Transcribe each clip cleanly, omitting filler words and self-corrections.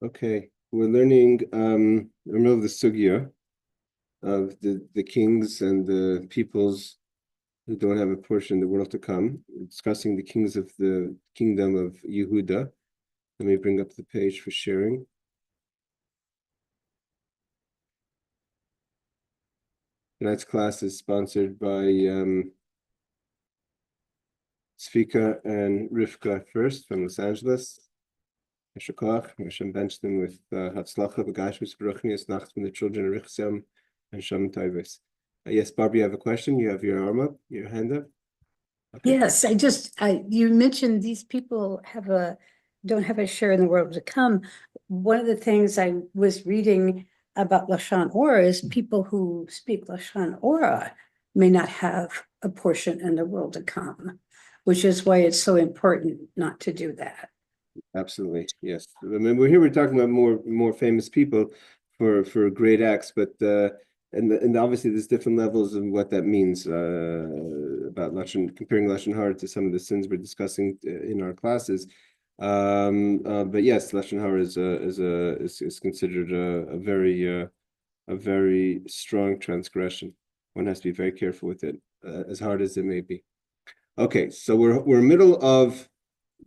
Okay, we're learning in the middle of the sugya of the kings and the peoples who don't have a portion in the world to come. We're discussing the kings of the kingdom of Yehuda. Let me bring up the page for sharing. Tonight's class is sponsored by Svika and Rivka first from Los Angeles. Hashem benched them with Hatzlacha, Begashmis, Baruchnias, Nacht from the children of Richsam and Shem Taivis. Yes, Barbara, you have a question? You have your arm up, your hand up? Okay. Yes, you mentioned these people don't have a share in the world to come. One of the things I was reading about Lashon Ora is people who speak Lashon Ora may not have a portion in the world to come, which is why it's so important not to do that. Absolutely, yes. I mean, we're talking about more famous people for great acts, but and obviously there's different levels of what that means about Lashon, comparing Lashon Hara to some of the sins we're discussing in our classes. But yes, Lashon Hara is considered a very strong transgression. One has to be very careful with it, as hard as it may be. Okay, so we're middle of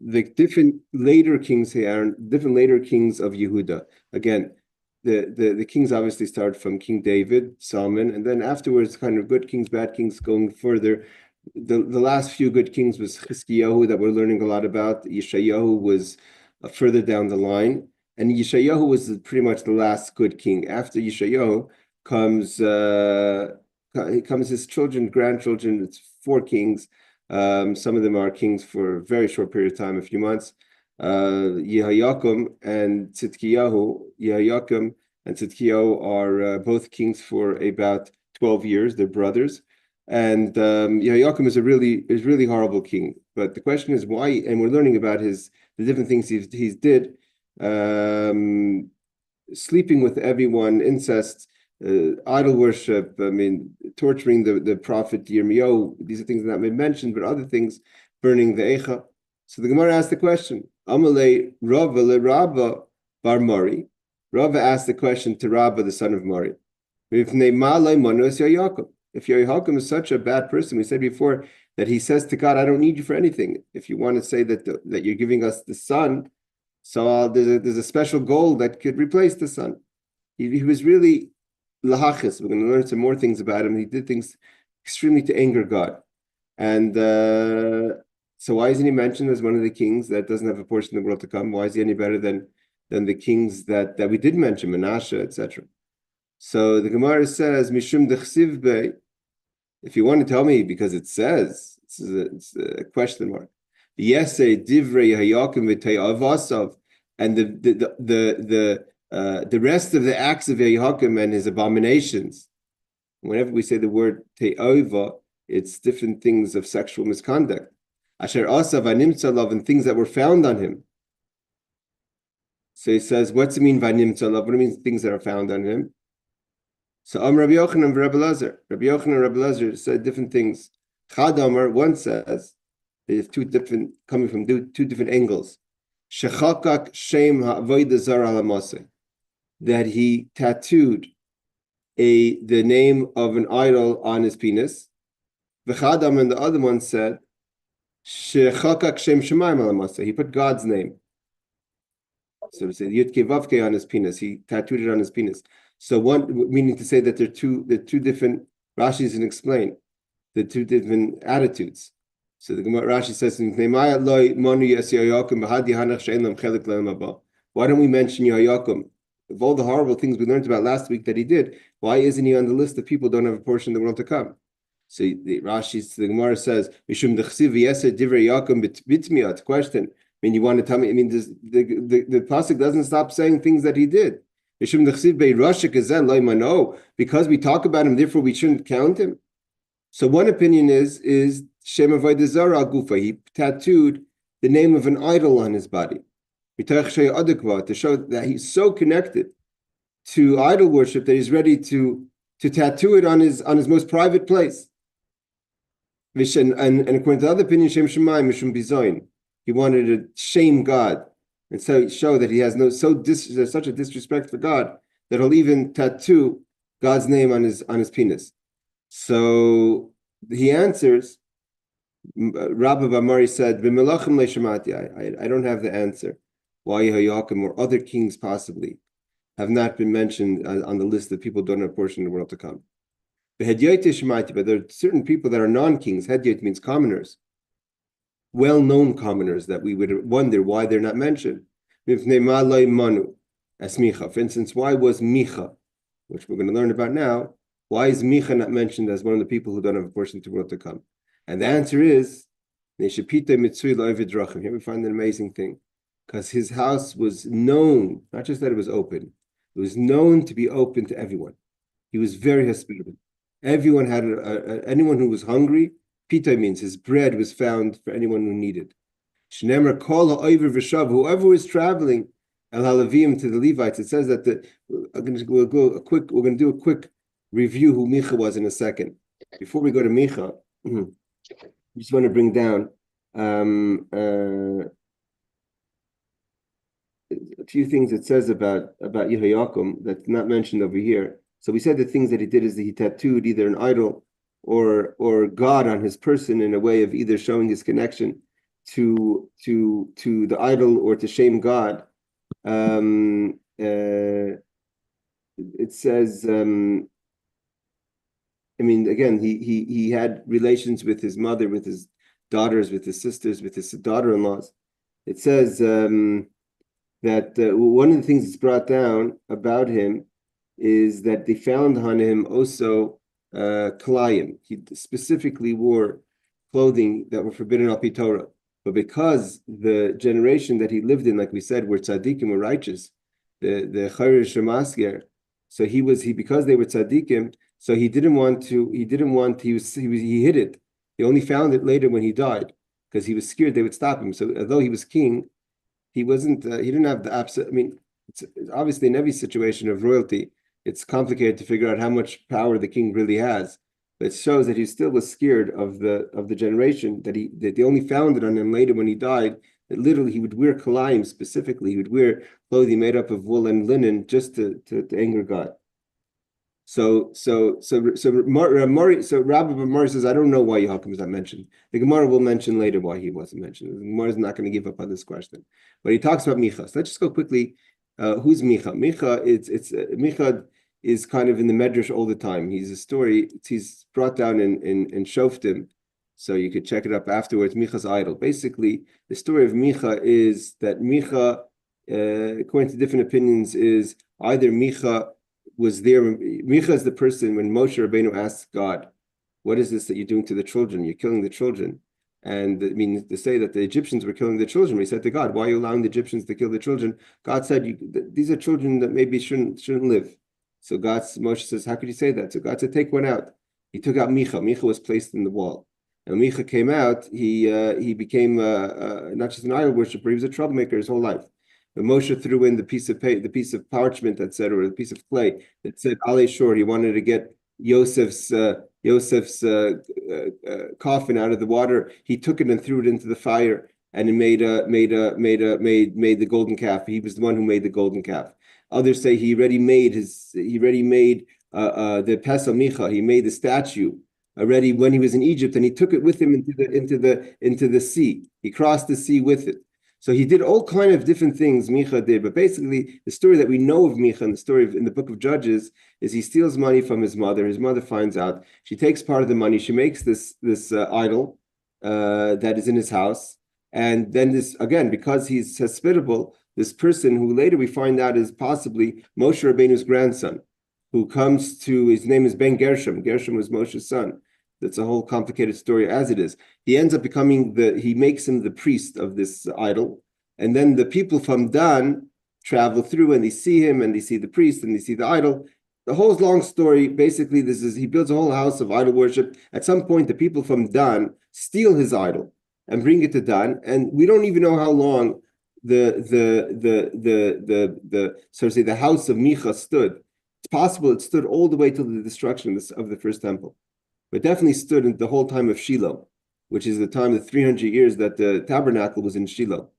the different later kings here, different later kings of Yehuda. Again, the kings obviously start from King David, Solomon, and then afterwards, kind of good kings, bad kings, going further. The last few good kings was Chizkiyahu that we're learning a lot about. Yeshayahu was further down the line, and Yeshayahu was pretty much the last good king. After Yeshayahu comes his children, grandchildren. It's 4 kings. Some of them are kings for a very short period of time, a few months. Yehoyakim and Tzidkiyahu. Yehoyakim and Tzidkiyahu are both kings for about 12 years. They're brothers, and Yehoyakim is really horrible king. But the question is why? And we're learning about the different things he's did. Sleeping with everyone, incest. Idol worship, I mean, torturing the prophet Yirmiyahu. These are things that we mentioned, but other things, burning the Eicha. So the Gemara asked the question, Amalei Rava le Rabba bar Mari. Rava asked the question to Rabba, the son of Mari. If Yehoyakim is such a bad person, we said before that he says to God, I don't need you for anything. If you want to say that you're giving us the son, so there's a special gold that could replace the son. He was really lahachis. We're going to learn some more things about him. He did things extremely to anger God. And so why isn't he mentioned as one of the kings that doesn't have a portion of the world to come? Why is he any better than the kings that we did mention, Menashe, etc.? So the Gemara says, Mishum dechsiv be, if you want to tell me, because it says, it's a question mark. Yes, divrei Yehoyakim v'tei'avasav, and the rest of the acts of Yehoyakim and his abominations. Whenever we say the word te'ova, it's different things of sexual misconduct. Asher asav v'nimtzalav, and things that were found on him. So he says, what's it mean v'nimtzalav? What do it mean things that are found on him? So Rabbi Yochanan and Rabbi Lazar. Rabbi Yochanan and Rabbi Lazar said different things. Chad Amar, one says, there's coming from two different angles. Shechakak shem ha'avodah zara alamaseh, that he tattooed the name of an idol on his penis. V'chadam, and the other one said, Shechakak shem shemayim alamaseh, he put God's name. So we say Yudke Vavke on his penis, he tattooed it on his penis. So one, meaning to say that they're two different, Rashi doesn't explain, the two different attitudes. So the Rashi says, why don't we mention Yehoyakim? Of all the horrible things we learned about last week that he did, why isn't he on the list of people who don't have a portion of the world to come? So the Gemara says, question. I mean, you want to tell me, I mean, the pasuk doesn't stop saying things that he did. Because we talk about him, therefore we shouldn't count him. So one opinion is Shem Avodah Zara Gufa. He tattooed the name of an idol on his body to show that he's so connected to idol worship that he's ready to tattoo it on his most private place. And according to the other opinion, Shem Shemayim Mishum Bizoin. He wanted to shame God. and so show that he has such a disrespect for God that he'll even tattoo God's name on his penis. So he answers. Rabbi Bamari said, I don't have the answer. Why Yehoiakim or other kings possibly have not been mentioned on the list of people who don't have portion of the world to come. But there are certain people that are non-kings. Hedyot means commoners, well-known commoners that we would wonder why they're not mentioned. For instance, why was Micha, which we're going to learn about now, why is Micha not mentioned as one of the people who don't have a portion of the world to come? And the answer is, here we find an amazing thing, because his house was known, not just that it was open, it was known to be open to everyone. He was very hospitable. Everyone had, anyone who was hungry, pita means his bread was found for anyone who needed. Whoever was traveling, El Halavim to the Levites, it says that we're going to do a quick review who Micha was in a second. Before we go to Micha, I just want to bring down a few things it says about Yehoiakim that's not mentioned over here. So we said the things that he did is that he tattooed either an idol or God on his person in a way of either showing his connection to the idol or to shame God. It says, again, he had relations with his mother, with his daughters, with his sisters, with his daughter-in-laws. It says that one of the things that's brought down about him is that they found on him also kalayim. He specifically wore clothing that were forbidden al pi Torah. But because the generation that he lived in, like we said, were tzaddikim, were righteous, the chayrish shemasker, so because they were tzaddikim, so he hid it. He only found it later when he died, because he was scared they would stop him. So although he was king, he didn't have the absolute, it's obviously in every situation of royalty, it's complicated to figure out how much power the king really has. But it shows that he still was scared of the generation that they only found it on him later when he died. That literally he would wear kalayim specifically. He would wear clothing made up of wool and linen just to anger God. So Rabbi Bamari says, I don't know why Yehoiakim is not mentioned. The Gemara will mention later why he wasn't mentioned. The Gemara is not going to give up on this question. But he talks about Micha. So let's just go quickly. Who's Micha? Micha is kind of in the Medrash all the time. He's brought down in Shoftim, so you could check it up afterwards. Micha's idol. Basically, the story of Micha is that Micha, according to different opinions, is either Micha was there. Micha is the person when Moshe Rabbeinu asks God, "What is this that you're doing to the children? You're killing the children." And to say that the Egyptians were killing the children, he said to God, "Why are you allowing the Egyptians to kill the children?" God said, "These are children that maybe shouldn't live." So Moshe says, "How could you say that?" So God said, "Take one out." He took out Micha. Micha was placed in the wall. And when Micha came out, he became not just an idol worshiper, he was a troublemaker his whole life. But Moshe threw in the piece of parchment that said, or the piece of clay that said Ale Shor. He wanted to get Yosef's coffin out of the water. He took it and threw it into the fire, and it made the golden calf. He was the one who made the golden calf. Others say he already made the Pesach Micha. He made the statue already when he was in Egypt, and he took it with him into the sea. He crossed the sea with it. So he did all kind of different things Micha did. But basically, the story that we know of Micha and the story in the book of Judges is he steals money from his mother. His mother finds out. She takes part of the money. She makes this idol that is in his house. And then this, again, because he's hospitable, this person who later we find out is possibly Moshe Rabbeinu's grandson, who comes to, his name is Ben Gershom. Gershom was Moshe's son. That's a whole complicated story as it is. He ends up becoming he makes him the priest of this idol. And then the people from Dan travel through and they see him and they see the priest and they see the idol. The whole long story, basically, he builds a whole house of idol worship. At some point, the people from Dan steal his idol and bring it to Dan. And we don't even know how long the house of Micha stood. It's possible it stood all the way till the destruction of the first temple. But definitely stood in the whole time of Shiloh, which is the time, the 300 years that the tabernacle was in Shiloh.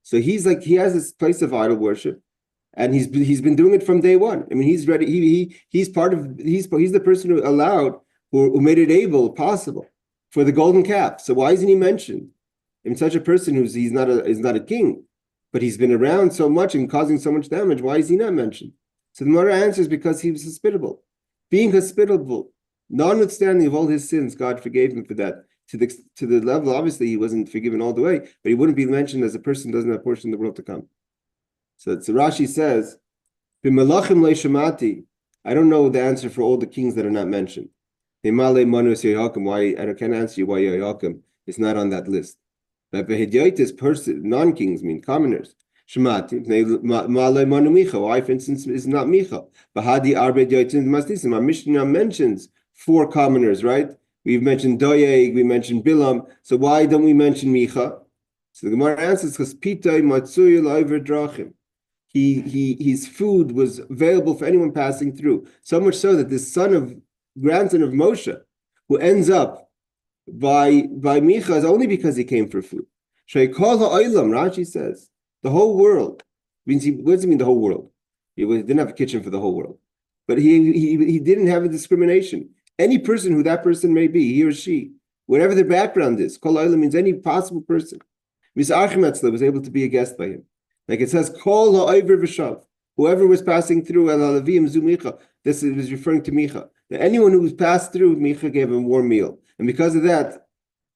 So he has this place of idol worship, and he's been doing it from day one. I mean, he's ready. He's the person who allowed, who made it possible for the golden calf. So why isn't he mentioned? I mean, such a person he's not a king, but he's been around so much and causing so much damage. Why is he not mentioned? So the Gemara answers because he was hospitable. Being hospitable, notwithstanding of all his sins, God forgave him for that. To the level, obviously, he wasn't forgiven all the way, but he wouldn't be mentioned as a person who doesn't have a portion of the world to come. So Rashi says, "B'malachim le'shamati." I don't know the answer for all the kings that are not mentioned. Why I can't answer you why Yehoiakim is not on that list. But person, non-kings mean commoners. Shemati, Micha. Why, for instance, is not Micha? Bahadi Arbe Yoitim Masnisim. Our Mishnah mentions 4 commoners, right? We've mentioned Doeg, we mentioned Bilam. So why don't we mention Micha? So the Gemara answers because Pitay Matsuy Loiver Drachim. His food was available for anyone passing through. So much so that this grandson of Moshe, who ends up by Micha, is only because he came for food. Sheikol ha'olam, Rashi says, the whole world. What does it mean, the whole world? He didn't have a kitchen for the whole world. But he didn't have a discrimination. Any person who that person may be, he or she, whatever their background is, kol ha'olam means any possible person. Mis Archimetzla was able to be a guest by him. Like it says, kol ha'over v'shav. Whoever was passing through, el halavim zu Micha. This is referring to Micha. That anyone who was passed through, Micha gave him a warm meal. And because of that,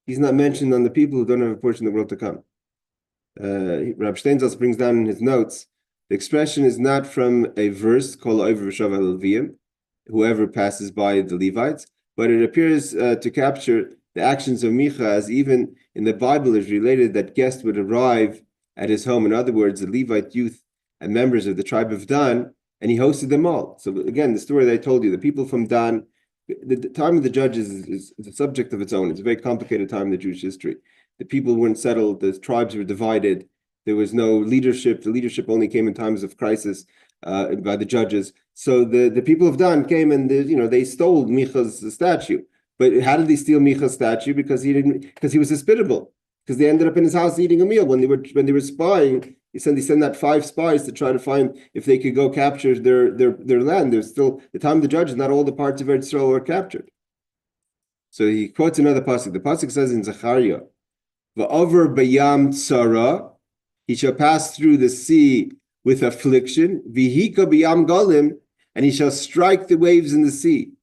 he's not mentioned on the people who don't have a portion of the world to come. Rab Steinsaltz brings down in his notes, the expression is not from a verse called Oiver V'shav HaLeviyim, whoever passes by the Levites, but it appears to capture the actions of Micha, as even in the Bible is related that guests would arrive at his home. In other words, the Levite youth and members of the tribe of Dan, and he hosted them all. So again, the story that I told you, the people from Dan, the time of the judges is a subject of its own. It's a very complicated time in the Jewish history. The people weren't settled, the tribes were divided, there was no leadership. The leadership only came in times of crisis by the judges. So the people of Dan came and they stole Micha's statue. But how did they steal Micha's statue? Because he was hospitable. Because they ended up in his house eating a meal. When they were spying, he sent out 5 spies to try to find if they could go capture their land. There's still the time of the judges, not all the parts of Eretz Yisrael were captured. So he quotes another pasuk. The pasuk says in Zechariah, "Va'over bayam tzara," he shall pass through the sea with affliction. V'hika bayam galim, and he shall strike the waves in the sea.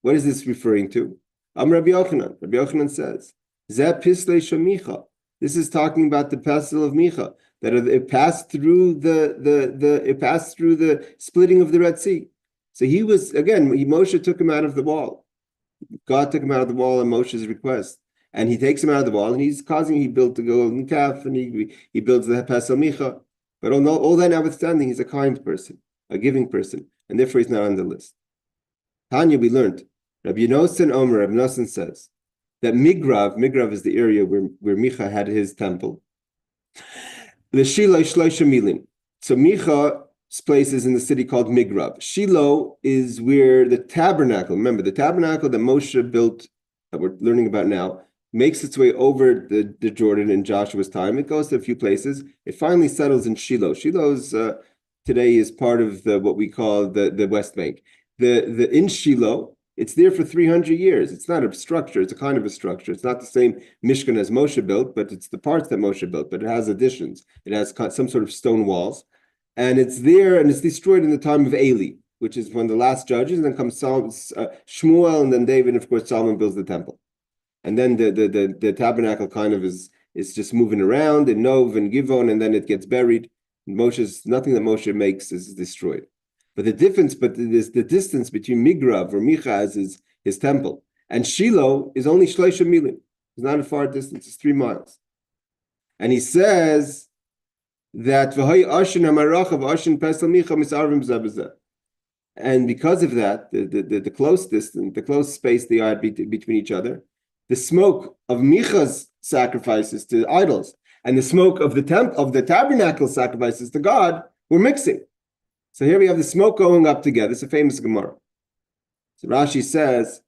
What is this referring to? Rabbi Yochanan. Rabbi Yochanan says, "Zeh pislei shemicha." This is talking about the pestle of Micha, that it passed through the splitting of the Red Sea. So he was, again, Moshe took him out of the wall. God took him out of the wall at Moshe's request. And he takes him out of the wall, and he built the golden calf, and he builds the pesel Micha. But all that notwithstanding, he's a kind person, a giving person, and therefore he's not on the list. Tanya, we learned, Rabbi Yonasan Omer, Rabbi Yonasan says, that Migrav is the area where Micha had his temple. The Shiloh Shloisha Milim. So Micha's place is in the city called Migrav. Shiloh is where the tabernacle, remember the tabernacle that Moshe built, that we're learning about now, makes its way over the Jordan in Joshua's time. It goes to a few places. It finally settles in Shiloh. Shiloh's today is part of what we call the West Bank. In Shiloh, it's there for 300 years. It's not a structure. It's a kind of a structure. It's not the same Mishkan as Moshe built, but it's the parts that Moshe built. But it has additions. It has some sort of stone walls. And it's there, and it's destroyed in the time of Eli, which is one of the last judges. And then comes Shmuel, and then David, and of course, Solomon builds the temple. And then the tabernacle kind of is just moving around in Nov and Givon, and then it gets buried. Nothing that Moshe makes is destroyed. But the distance between Migrav, where Micha has his temple, and Shiloh is only Shloisha Milim. It's not a far distance, it's 3 miles. And he says that and because of that, the close distance, the close space they had between each other, the smoke of Micha's sacrifices to idols and the smoke of the tabernacle sacrifices to God were mixing. So here we have the smoke going up together. It's a famous Gemara. So Rashi says,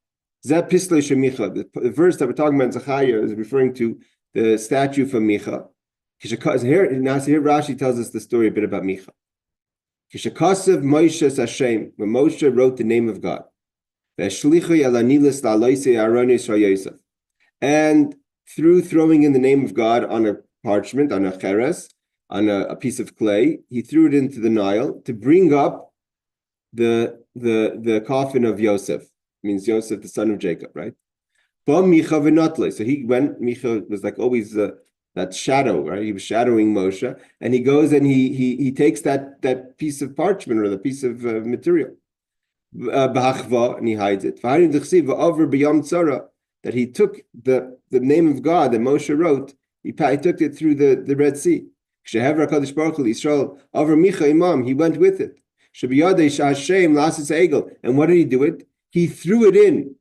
Zeh pislei shemicha. The verse that we're talking about in Zechariah is referring to the statue from Micha. Here Rashi tells us the story a bit about Micha. Kishakasav Moshe Hashem, when Moshe wrote the name of God, and through throwing in the name of God on a parchment, on a cheres, on a piece of clay, he threw it into the Nile to bring up the coffin of Yosef. It means Yosef, the son of Jacob, right? So he went. Micha was like always that shadow, right? He was shadowing Moshe, and he goes and he takes that piece of parchment or the piece of material, and he hides it. That he took the name of God that Moshe wrote, he took it through the Red Sea. He went with it. And what did he do it? He threw it in.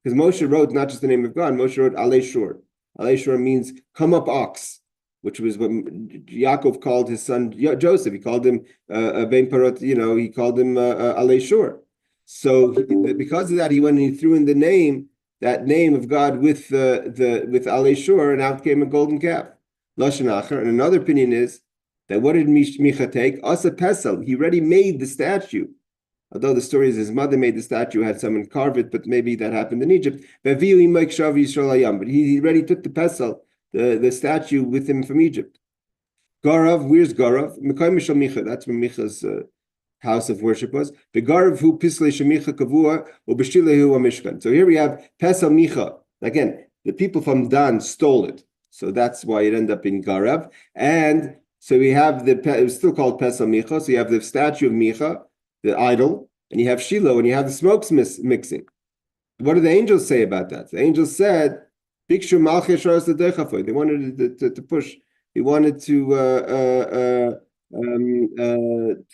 Because Moshe wrote not just the name of God, Moshe wrote Alei Shur. Alei Shur means come up ox, which was what Yaakov called his son Joseph. He called him Ben Parot, he called him Alei Shur. So because of that, he went and he threw in that name of God with Alei Shur, and out came a golden calf. Lashon Acher. And another opinion is that what did Micha take? Asa Pesel. He already made the statue. Although the story is his mother made the statue, had someone carve it, but maybe that happened in Egypt. But he already took the pesel, the statue with him from Egypt. Garav, where's Garav? That's where Micha's house of worship was. The Garav who pisle shemicha kavua ubeshilehu mishkan. So here we have pesel Micha. Again, the people from Dan stole it, so that's why it ended up in Garav. And so we have it was still called pesel Micha. So you have the statue of Micha, the idol, and you have Shiloh, and you have the smokes mixing. What do the angels say about that? The angels said, they wanted to push. They wanted to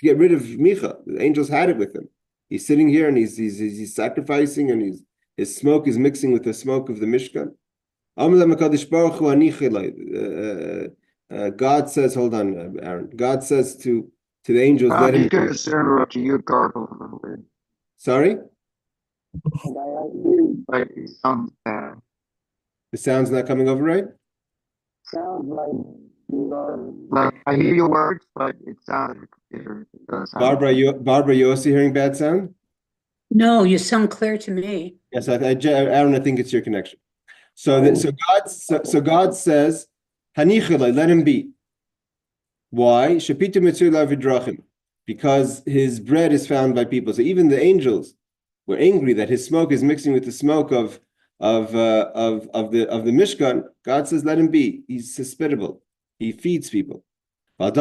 get rid of Micha. The angels had it with him. He's sitting here, and he's sacrificing, and his smoke is mixing with the smoke of the Mishkan. God says, hold on, Aaron. God says to the angels, let him. Sorry? The sound's not coming over right? Sounds like I hear your words, but it sounds. Barbara, you also hearing bad sound? No, you sound clear to me. Yes, Aaron, I think it's your connection. So God says, Hanichilai, let him be. Why? Because his bread is found by people. So even the angels were angry that his smoke is mixing with the smoke of the Mishkan. God says, let him be. He's hospitable. He feeds people. And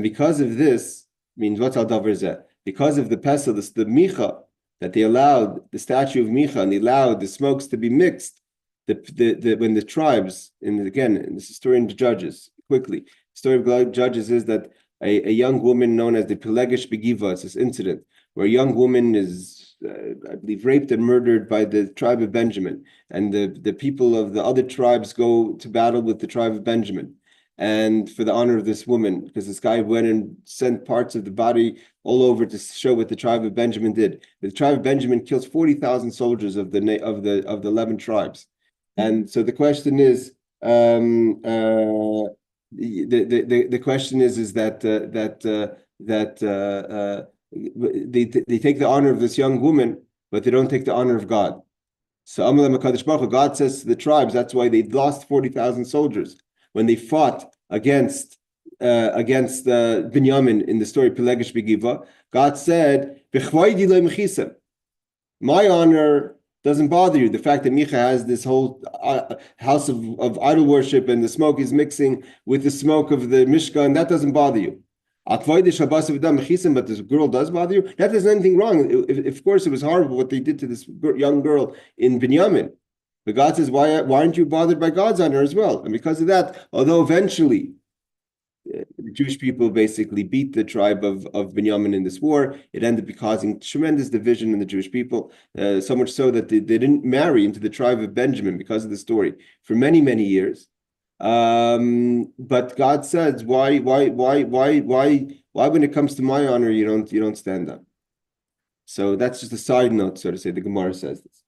because of this, means what's al-davar zeh? Because of the pesel, the Micha, that they allowed the statue of Micha and they allowed the smokes to be mixed. When the tribes, and again, in this story in the Judges, quickly, the story of Judges is that a young woman known as the Pelegish Begiva, it's this incident where a young woman is, I believe, raped and murdered by the tribe of Benjamin, and the people of the other tribes go to battle with the tribe of Benjamin, and for the honor of this woman, because this guy went and sent parts of the body all over to show what the tribe of Benjamin did. The tribe of Benjamin kills 40,000 soldiers of the 11 tribes. And so the question is, the question is that they take the honor of this young woman, but they don't take the honor of God. So God says to the tribes, that's why they lost 40,000 soldiers when they fought against Binyamin in the story Pelegish Begiva. God said, my honor doesn't bother you. The fact that Micha has this whole house of idol worship and the smoke is mixing with the smoke of the Mishkan, that doesn't bother you. But this girl does bother you. That there's anything wrong. Of course, it was horrible what they did to this young girl in Binyamin. But God says, why aren't you bothered by God's honor as well? And because of that, although eventually the Jewish people basically beat the tribe of Binyamin in this war, it ended up causing tremendous division in the Jewish people, so much so that they didn't marry into the tribe of Benjamin because of the story for many, many years. But God says, why when it comes to my honor, you don't stand up? So that's just a side note, so to say. The Gemara says this.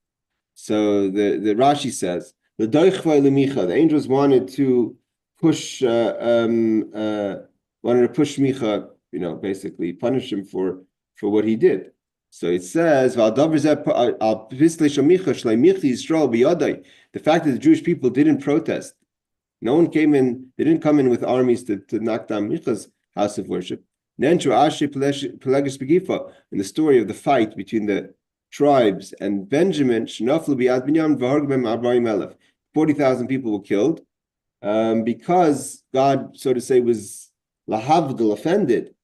So the Rashi says, The angels wanted to push Micha, basically punish him for what he did. So it says, the fact that the Jewish people didn't protest, no one came in, they didn't come in with armies to knock down Micha's house of worship. In the story of the fight between the tribes and Benjamin, 40,000 people were killed because God, so to say, was lahavdil, offended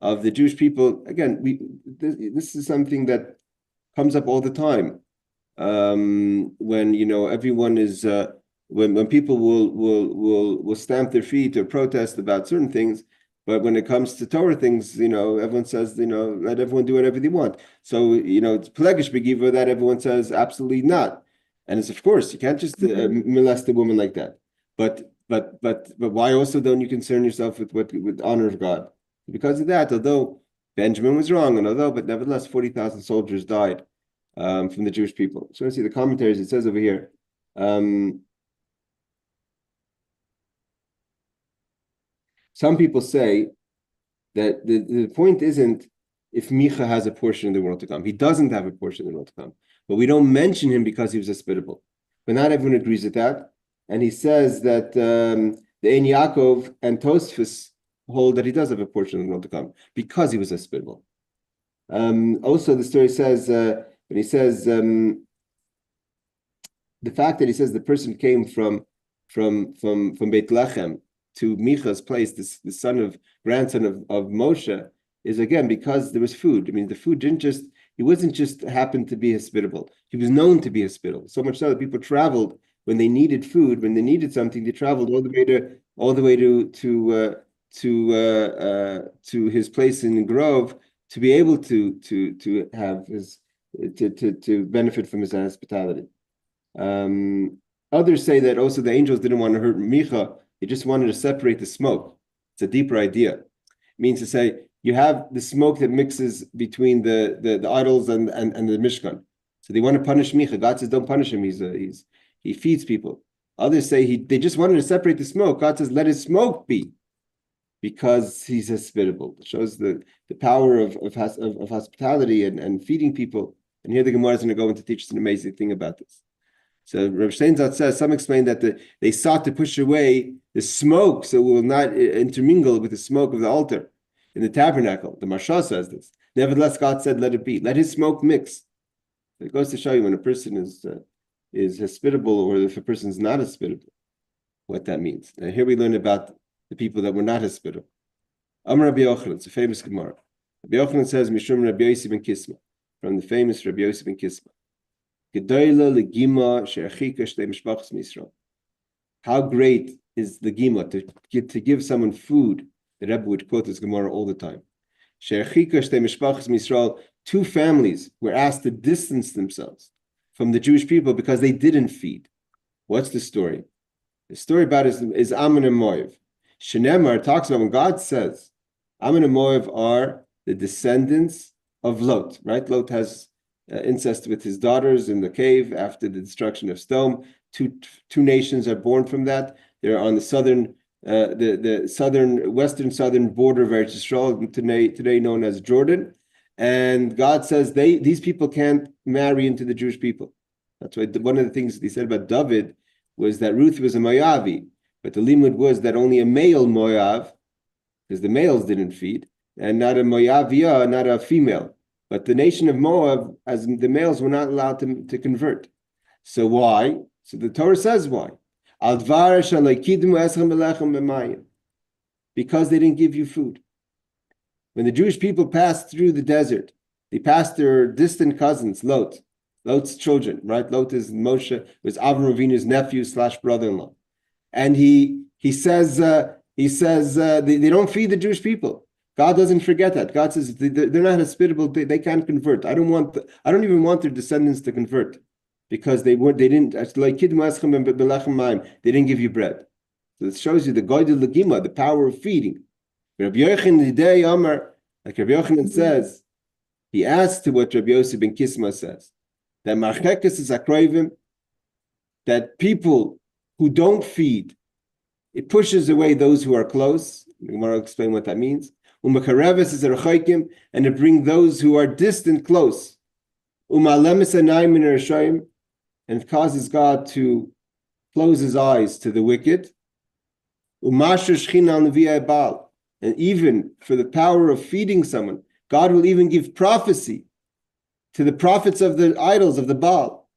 of the Jewish people. Again, this is something that comes up all the time when everyone is when people will stamp their feet or protest about certain things. But when it comes to Torah things, everyone says, let everyone do whatever they want. So, it's Pelegish Begiva that everyone says absolutely not. And it's, of course, you can't just molest a woman like that. But why also don't you concern yourself with honor of God? Because of that, although Benjamin was wrong, but nevertheless, 40,000 soldiers died from the Jewish people. So let's see the commentaries. It says over here. Some people say that the point isn't if Micha has a portion in the world to come. He doesn't have a portion in the world to come. But we don't mention him because he was hospitable. But not everyone agrees with that. And he says that the Ein Yaakov and Tosfos hold that he does have a portion in the world to come because he was hospitable. Also, the story says, when he says, the fact that he says the person came from Beit Lechem to Micha's place, the grandson of Moshe, is again because there was food. I mean, the food he wasn't just happened to be hospitable. He was known to be hospitable. So much so that people traveled when they needed food, when they needed something, they traveled all the way to his place in Grove to be able to have his to benefit from his hospitality. Others say that also the angels didn't want to hurt Micha. They just wanted to separate the smoke. It's a deeper idea. It means to say you have the smoke that mixes between the idols and the Mishkan. So they want to punish Micha. God says, don't punish him. He feeds people. Others say they just wanted to separate the smoke. God says, let his smoke be, because he's hospitable. It shows the power of hospitality and feeding people. And here the Gemara is going to go in to teach us an amazing thing about this. So Rav Steinzat says, some explain that they sought to push away the smoke so it will not intermingle with the smoke of the altar in the tabernacle. The Marsha says this. Nevertheless, God said, let it be. Let his smoke mix. So it goes to show you when a person is hospitable or if a person is not hospitable, what that means. Now here we learn about the people that were not hospitable. Amar Rabbi Yochanan, it's a famous Gemara. Rabbi Yochanan says, Mishum Rabbi Yossi ben Kisma, from the famous Rabbi Yossi ben Kisma. How great is the Gima to give someone food? The Rebbe would quote this Gemara all the time. Two families were asked to distance themselves from the Jewish people because they didn't feed. What's the story? The story about it is Ammon and Moav. Shenemar talks about when God says Ammon and Moav are the descendants of Lot, right? Lot has incest with his daughters in the cave after the destruction of Sodom. Two nations are born from that. They're on the southern, western border of Eretz Yisrael, today known as Jordan. And God says these people can't marry into the Jewish people. That's why one of the things he said about David was that Ruth was a Moavi, but the limud was that only a male Moav, because the males didn't feed, and not a Moavia, not a female. But the nation of Moab, as the males were not allowed to convert. So why? So the Torah says why. Because they didn't give you food. When the Jewish people passed through the desert, they passed their distant cousins, Lot's children, right? Lot is Moshe, was Avram Avinu's nephew / brother-in-law. And he says they don't feed the Jewish people. God doesn't forget that. God says they're not hospitable. They can't convert. I don't even want their descendants to convert because they didn't. They didn't give you bread. So it shows you the Goydel Legima, the power of feeding. Rabbi Yochanan, like Rabbi Yochanan says, he adds to what Rabbi Yossi ben Kisma says that Marchekes is akroivim. that people who don't feed, it pushes away those who are close. The Gemara will explain what that means. And to bring those who are distant close. And it causes God to close his eyes to the wicked. And even for the power of feeding someone, God will even give prophecy to the prophets of the idols of the Baal.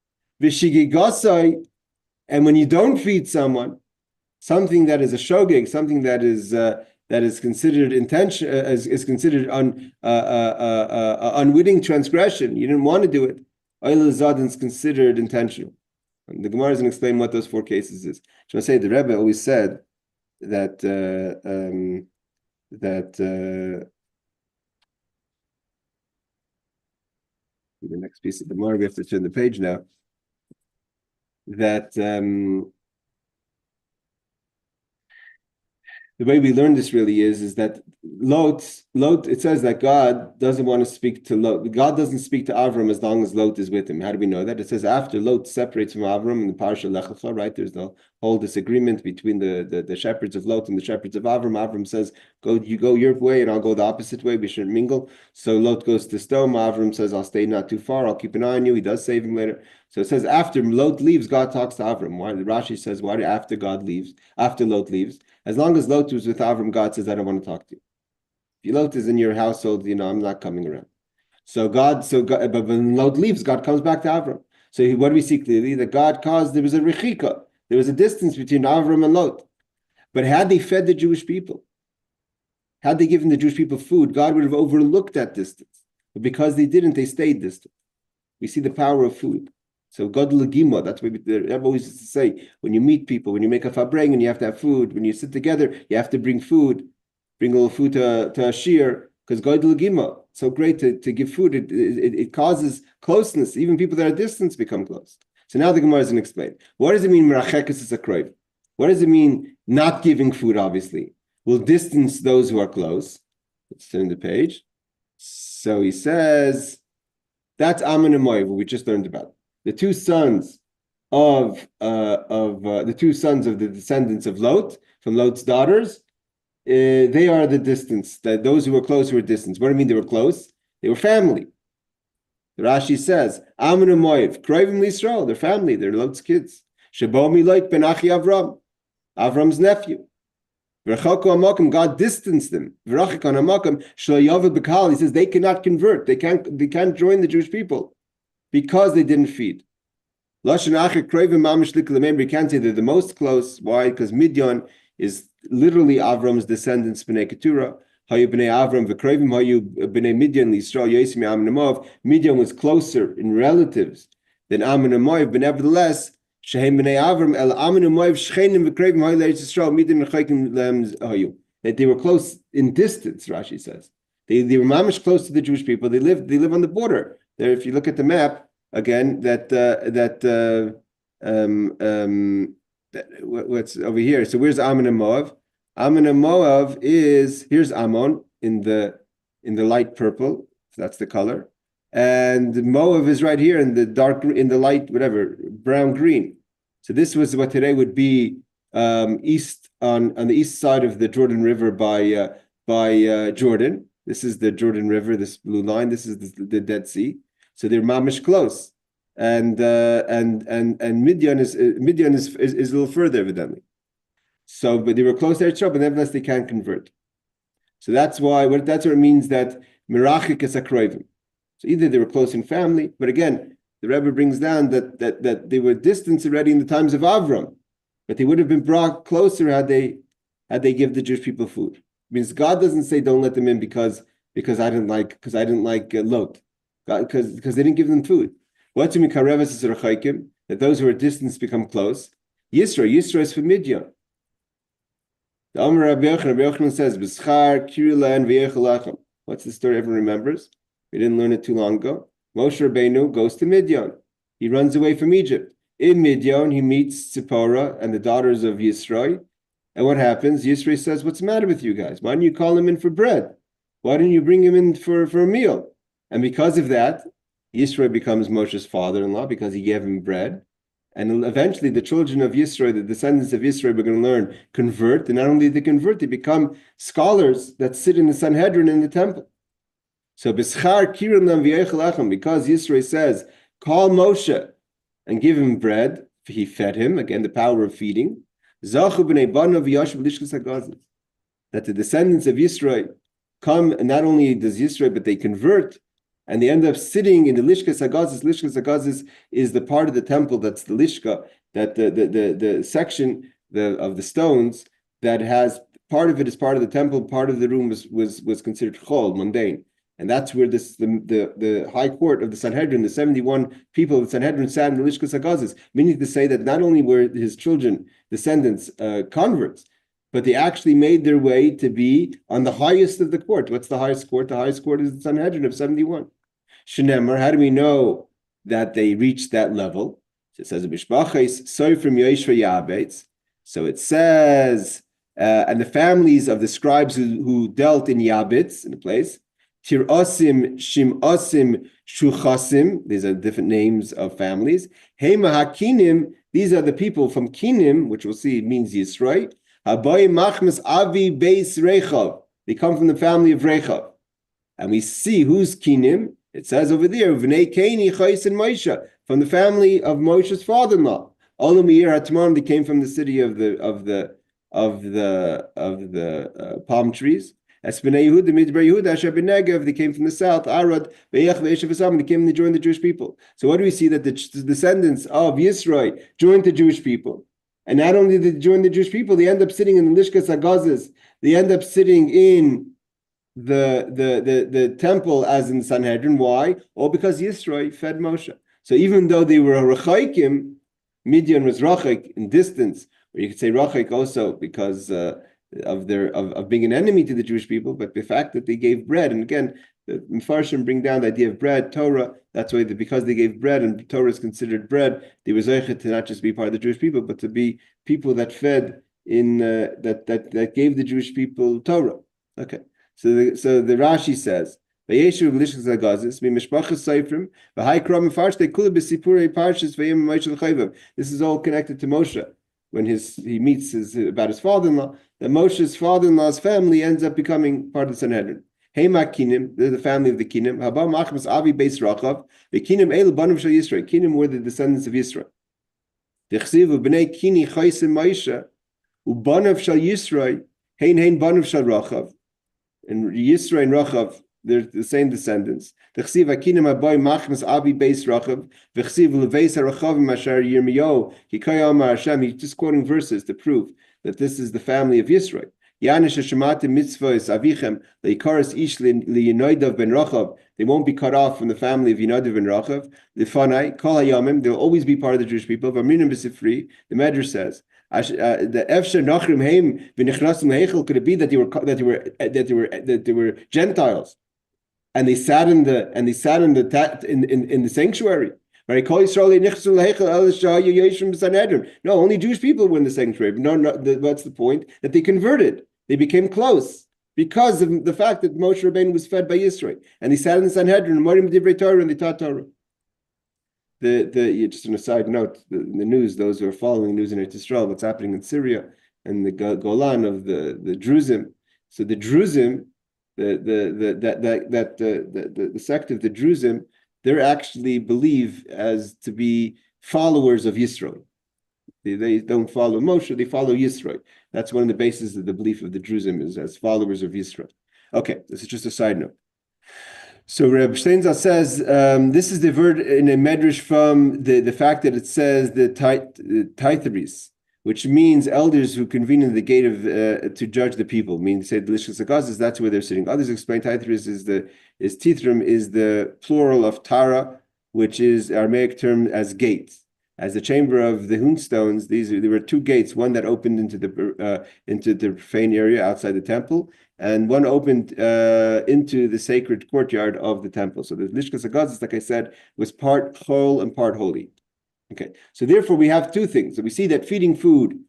And when you don't feed someone, something that is a shogeg, something that is considered intention, is considered unwitting transgression. You didn't want to do it. Oil Zadin is considered intentional. And the Gemara is going to explain what those four cases is. So I say the Rebbe always said that the next piece of the Gemara, we have to turn the page now. That the way we learn this really is that Lot, it says that God doesn't want to speak to Lot. God doesn't speak to Avram as long as Lot is with him. How do we know that? It says after Lot separates from Avram in the Parsha Lech Lecha, right? There's the whole disagreement between the shepherds of Lot and the shepherds of Avram. Avram says, you go your way and I'll go the opposite way. We shouldn't mingle. So Lot goes to Sodom. Avram says, I'll stay not too far. I'll keep an eye on you. He does save him later. So it says after Lot leaves, God talks to Avram. Why? Rashi says, why after Lot leaves? As long as Lot was with Avram, God says, I don't want to talk to you. If Lot is in your household, I'm not coming around. But when Lot leaves, God comes back to Avram. So what do we see clearly? That God caused, there was a rechika. There was a distance between Avram and Lot. But had they fed the Jewish people, had they given the Jewish people food, God would have overlooked that distance. But because they didn't, they stayed distant. We see the power of food. So God legima, that's what Rebbe always used to say, when you meet people, when you make a fabreng and you have to have food, when you sit together, you have to bring food, bring a little food to a shir, because God legima, so great to give food, it causes closeness, even people that are distant become close. So now the Gemara is going to explain. What does it mean, merachekes is a kroiv? What does it mean, not giving food, obviously, will distance those who are close? Let's turn the page. So he says, that's Ammon and Moav, what we just learned about. The two sons of the descendants of Lot, from Lot's daughters, they are the distance. That those who were close were distance. What do I mean they were close? They were family. The Rashi says, Ammon and Moav, Kroivim L'Yisrael, they're family, they're Lot's kids. Shebomi Lot ben Achi Avram, Avram's nephew. V'rachoko Amakim, God distanced them. V'rachikon Amakim, Shlo Yavad B'Kal, he says they cannot convert, they can't join the Jewish people, because they didn't feed. Lashon Acher Kroivim Mamish Liklamem, we can't say they're the most close. Why? Because Midian is literally Avram's descendants, B'nai Keturah. Hayu B'nai Avram v'Kroivim Hayu B'nai Midian L'Yisrael Yosim Ammon and Moav. Midian was closer in relatives than Ammon and Moav, but nevertheless, Shehem B'nai Avram El Ammon and Moav Shchenim v'Kroivim Hayu L'Eretz Yisrael Midian v'Chaykim Hayu. That they were close in distance. Rashi says they were mamish close to the Jewish people. They live on the border. There, if you look at the map again, what's over here? So where's Ammon and Moav? Ammon and Moav here's Ammon in the light purple. So that's the color, and Moav is right here in the light brown green. So this was what today would be east on the east side of the Jordan River by Jordan. This is the Jordan River. This blue line. This is the Dead Sea. So they're mamish close, and Midian is a little further, evidently. So, but they were close to Eretz, but nevertheless they can't convert. So that's what it means that merachik is a kroivim. So either they were close in family, but again, the Rebbe brings down that they were distant already in the times of Avram, but they would have been brought closer had they give the Jewish people food. It means God doesn't say don't let them in because I didn't like Lot. Because they didn't give them food. What's in Mikareves is Rechaikim, that those who are distant become close. Yisra is for Midian. The Amar Rabbi Yochanan says, B'schar, Kirilan, V'yechalachem. What's the story everyone remembers? We didn't learn it too long ago. Moshe Rabbeinu goes to Midian. He runs away from Egypt. In Midian, he meets Zipporah and the daughters of Yisro. And what happens? Yisro says, what's the matter with you guys? Why don't you call him in for bread? Why don't you bring him in for a meal? And because of that, Yisro becomes Moshe's father-in-law because he gave him bread. And eventually the children of Yisro, the descendants of Yisro, are going to learn, convert. And not only they convert, they become scholars that sit in the Sanhedrin in the temple. So B'schar Kirim Lam V'yeichel Echem, because Yisro says, call Moshe and give him bread, he fed him, again, the power of feeding. Zachu b'nei banav v'yashav lishkas hagazim. That the descendants of Yisro come, and not only does Yisro, but they convert, and they end up sitting in the Lishkas Hagazis. Lishkas Hagazis is the part of the temple that's the Lishka, that the section of the stones that has, part of it is part of the temple, part of the room was considered chol, mundane. And that's where the high court of the Sanhedrin, the 71 people of the Sanhedrin sat in the Lishkas Hagazis, meaning to say that not only were his children, descendants, converts, but they actually made their way to be on the highest of the court. What's the highest court? The highest court is the Sanhedrin of 71. Shenemar, how do we know that they reached that level? So it says, so it says, and the families of the scribes who dealt in Yabitz, in the place, Tirasim, Shimasim, Shuchasim, these are different names of families. Hema HaKinim, these are the people from Kinim, which we'll see means Yisrael. Haboy Machmas Avi Beis Rechav. They come from the family of Rechav. And we see who's Kinim. It says over there, V'nei Keni Chais and Moshe, from the family of Moshe's father-in-law. Olam Yir Hatman, they came from the city of the palm trees. As Bnei Yehuda, Midbar Yehuda, Asher ben Negev, they came from the south. Arad, Ve'ech Ve'eshev Esam, they came and they joined the Jewish people. So what do we see? That the descendants of Yisro joined the Jewish people. And not only did they join the Jewish people, they end up sitting in the Lishkas Hagazis. They end up sitting in the temple as in Sanhedrin. Why? All because Yisro fed Moshe. So even though they were Rachaikim, Midian was Rachik in distance, or you could say Rachik also because of being an enemy to the Jewish people, but the fact that they gave bread, and again, the Mepharshim bring down the idea of bread, Torah. That's why because they gave bread, and Torah is considered bread, they were zeichet to not just be part of the Jewish people, but to be people that fed in that gave the Jewish people Torah. Okay, so the Rashi says, this is all connected to Moshe when he meets about his father-in-law. That Moshe's father-in-law's family ends up becoming part of the Sanhedrin. Hema Kinim, they're the family of the Kinim. Haba Machmas Avi Beis Rachav. The Kinim El Banav Shal Yisrael. Kinim were the descendants of Yisrael. Dechsivu Bnei Kini Chaysim Moshe Ubanav Shal Yisrael Hein Banav Shal Rachav. And Yisrael and Rachav, they're the same descendants. Dechsiv Kinim Haboy Machmas Avi Beis Rachav. Dechsiv Leveis Harachavim Asher Yirmiyahu Hikay Amar Hashem. He's just quoting verses to prove that this is the family of Yisrael. They won't be cut off from the family of Yinadav ben Rachav. They'll always be part of the Jewish people. The Medrash says, could it be that they were Gentiles and they sat in the sanctuary? Right? No, only Jewish people were in the sanctuary. No, what's the point? That they converted. They became close because of the fact that Moshe Rabbeinu was fed by Yisrael, and he sat in the Sanhedrin and they taught Torah. Just on a side note, the news, those who are following news in Eretz Yisrael, what's happening in Syria and the Golan of the Druzim. So the Druzim, the sect of the Druzim, they're actually believe as to be followers of Yisrael. They don't follow Moshe, they follow Yisrael. That's one of the bases of the belief of the Druzim, is as followers of Yisrael. Okay, this is just a side note. So Reb Steinzal says, this is the word in a medrash from the fact that it says the Taitharis, which means elders who convene in the gate of to judge the people. Meaning, say the Lishkas Hagazis, that's where they're sitting. Others explain Taitharis is Tithrim is the plural of Tara, which is Aramaic term as gate. As the chamber of the Hunstones, there were two gates, one that opened into the profane area outside the temple, and one opened into the sacred courtyard of the temple. So the Lishkas Hagazis, like I said, was part chol and part holy. Okay, so therefore we have two things. So we see that feeding food,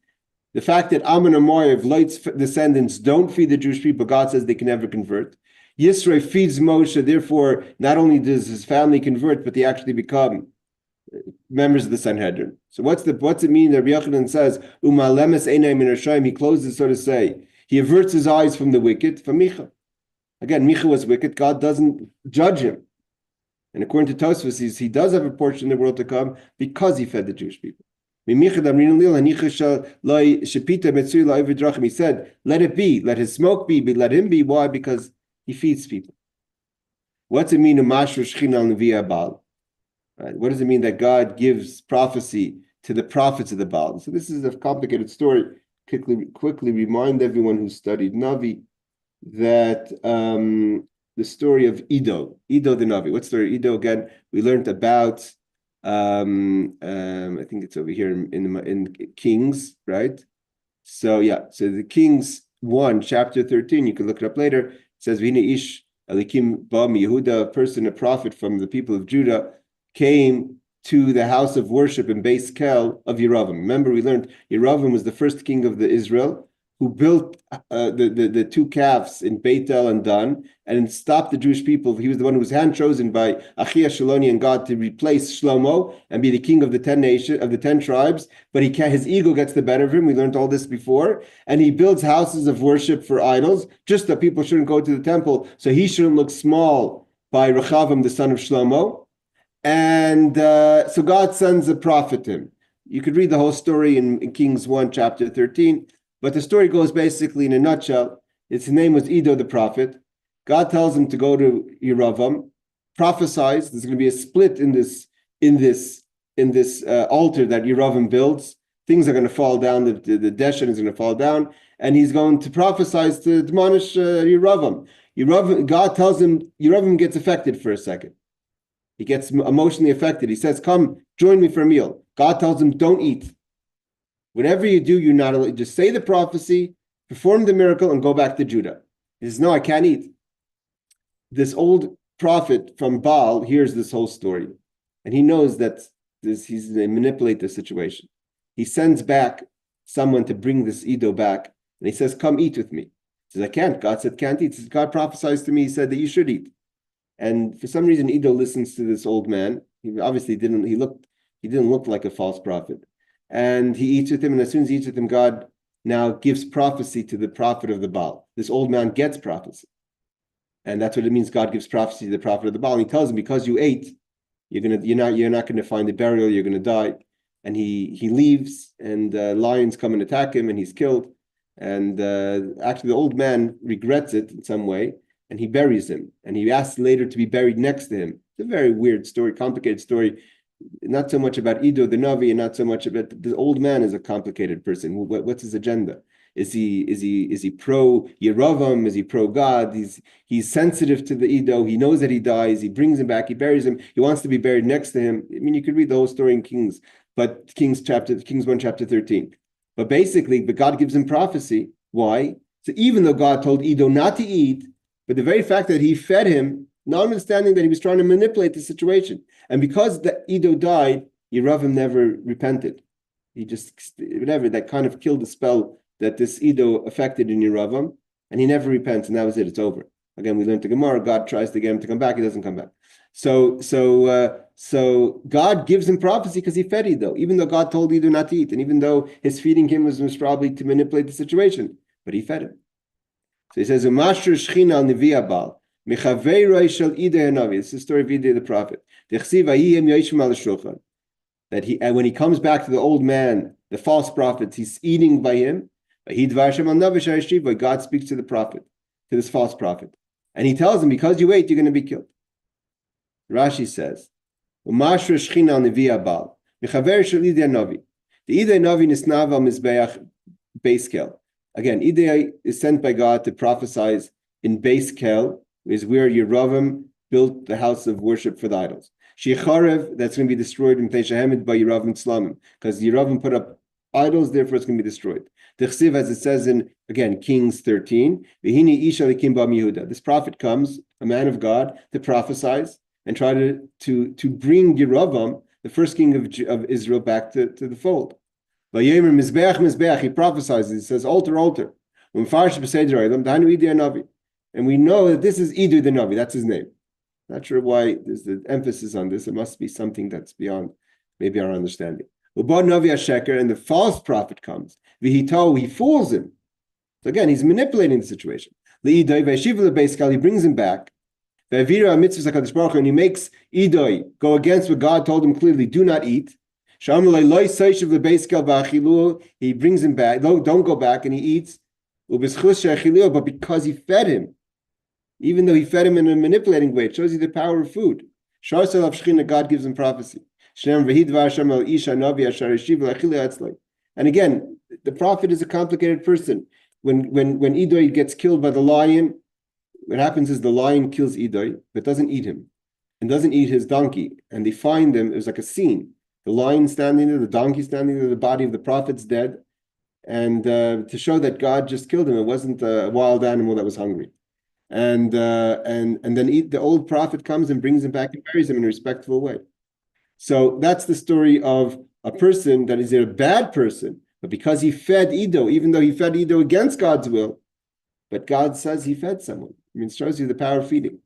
the fact that Ammon and Moav, Lot's descendants, don't feed the Jewish people, God says they can never convert. Yisro feeds Moshe, therefore not only does his family convert, but they actually become members of the Sanhedrin. So what's it mean that Rabbi Yochanan says, Umalemes einay min Hashem, he closes, so to say, he averts his eyes from the wicked, from Micha. Again, Micha was wicked, God doesn't judge him. And according to Tosfos, he does have a portion in the world to come because he fed the Jewish people. He said, let it be, let his smoke be, let him be. Why? Because he feeds people. What's it mean? Right? What does it mean that God gives prophecy to the prophets of the Baal? So this is a complicated story. Quickly remind everyone who studied Navi that the story of Ido the Navi. What story? Ido, again, we learned about, I think it's over here in Kings, right? So the Kings 1, chapter 13, you can look it up later. It says, V'hine ish Elikim ba Yehuda, a person, a prophet from the people of Judah, came to the house of worship in Beis Kel of Yeravam. Remember, we learned Yeravam was the first king of the Israel who built the two calves in Beitel and Dan and stopped the Jewish people. He was the one who was hand chosen by Achia Shaloni and God to replace Shlomo and be the king of the 10 tribes. But his ego gets the better of him. We learned all this before. And he builds houses of worship for idols, just that people shouldn't go to the temple, so he shouldn't look small by Rechavam, the son of Shlomo. And so God sends a prophet to him. You could read the whole story in Kings 1, chapter 13. But the story goes basically in a nutshell. His name was Ido the prophet. God tells him to go to Yeravam, prophesies. There's going to be a split in this altar that Yeravam builds. Things are going to fall down. The Deshan is going to fall down, and he's going to prophesize to admonish Yeravam. God tells him. Yeravam gets affected for a second. He gets emotionally affected. He says, "Come, join me for a meal." God tells him, "Don't eat. Whatever you do, you're not allowed. Just say the prophecy, perform the miracle, and go back to Judah." He says, "No, I can't eat." This old prophet from Baal hears this whole story, and he knows that he's going to manipulate the situation. He sends back someone to bring this Ido back, and he says, "Come eat with me." He says, "I can't." God said, "Can't eat." He says, "God prophesies to me. He said that you should eat." And for some reason, Ido listens to this old man. He obviously didn't. He didn't look like a false prophet. And he eats with him, and as soon as he eats with him, God now gives prophecy to the prophet of the Baal. This old man gets prophecy. And that's what it means, God gives prophecy to the prophet of the Baal. And he tells him, because you ate, you're not going to find a burial, you're going to die. And he leaves, and lions come and attack him, and he's killed. And actually the old man regrets it in some way, and he buries him. And he asks later to be buried next to him. It's a very weird story, complicated story. Not so much about Ido the Navi, and not so much about the old man is a complicated person. What's his agenda? Is he pro Yeravam? Is he pro God? He's sensitive to the Ido. He knows that he dies. He brings him back. He buries him. He wants to be buried next to him. I mean, you could read the whole story in Kings, but Kings 1, chapter 13. But basically, God gives him prophecy. Why? So even though God told Ido not to eat, but the very fact that he fed him, not understanding that he was trying to manipulate the situation. And because the Ido died, Yeravam never repented. He just, whatever, that kind of killed the spell that this Ido affected in Yeravam, and he never repents, and that was it, it's over. Again, we learned the Gemara, God tries to get him to come back, he doesn't come back. So God gives him prophecy because he fed Ido, even though God told Ido not to eat, and even though his feeding him was probably to manipulate the situation, but he fed him. So he says, Umashur Shechina al Nevi Abal. This is the story of Ido the prophet. That when he comes back to the old man, the false prophet, he's eating by him. God speaks to the prophet, to this false prophet. And he tells him, because you ate, you're going to be killed. Rashi says, the Ido Navi nisnava mizbeach Beis Kel. Again, Ido is sent by God to prophesize in Beis Kel, is where Yeravam built the house of worship for the idols. Shecharev, that's going to be destroyed in Teishahemed by Yeravam Tzlamim, because Yeravam put up idols, therefore it's going to be destroyed. The Chsiv, as it says in, again, Kings 13, V'hini ish Elikim ba Yehuda. This prophet comes, a man of God, to prophesize and try to bring Yeravam, the first king of Israel, back to the fold. Vayemer Mizbeach, Mizbeach, he prophesies, he says, altar, altar. And we know that this is Ido the Navi, that's his name. Not sure why there's the emphasis on this. It must be something that's beyond maybe our understanding. And the false prophet comes. He fools him. So again, he's manipulating the situation. He brings him back. And he makes Idoi go against what God told him clearly, do not eat. He brings him back, don't go back, and he eats. But because he fed him, even though he fed him in a manipulating way, it shows you the power of food. God gives him prophecy. And again, the prophet is a complicated person. When Idoi gets killed by the lion, what happens is the lion kills Idoi, but doesn't eat him, and doesn't eat his donkey. And they find them, it was like a scene. The lion standing there, the donkey standing there, the body of the prophet's dead. And to show that God just killed him, it wasn't a wild animal that was hungry. And then the old prophet comes and brings him back and buries him in a respectful way. So that's the story of a person that is a bad person, but because he fed Ido, even though he fed Ido against God's will, but God says he fed someone. I mean, it shows you the power of feeding.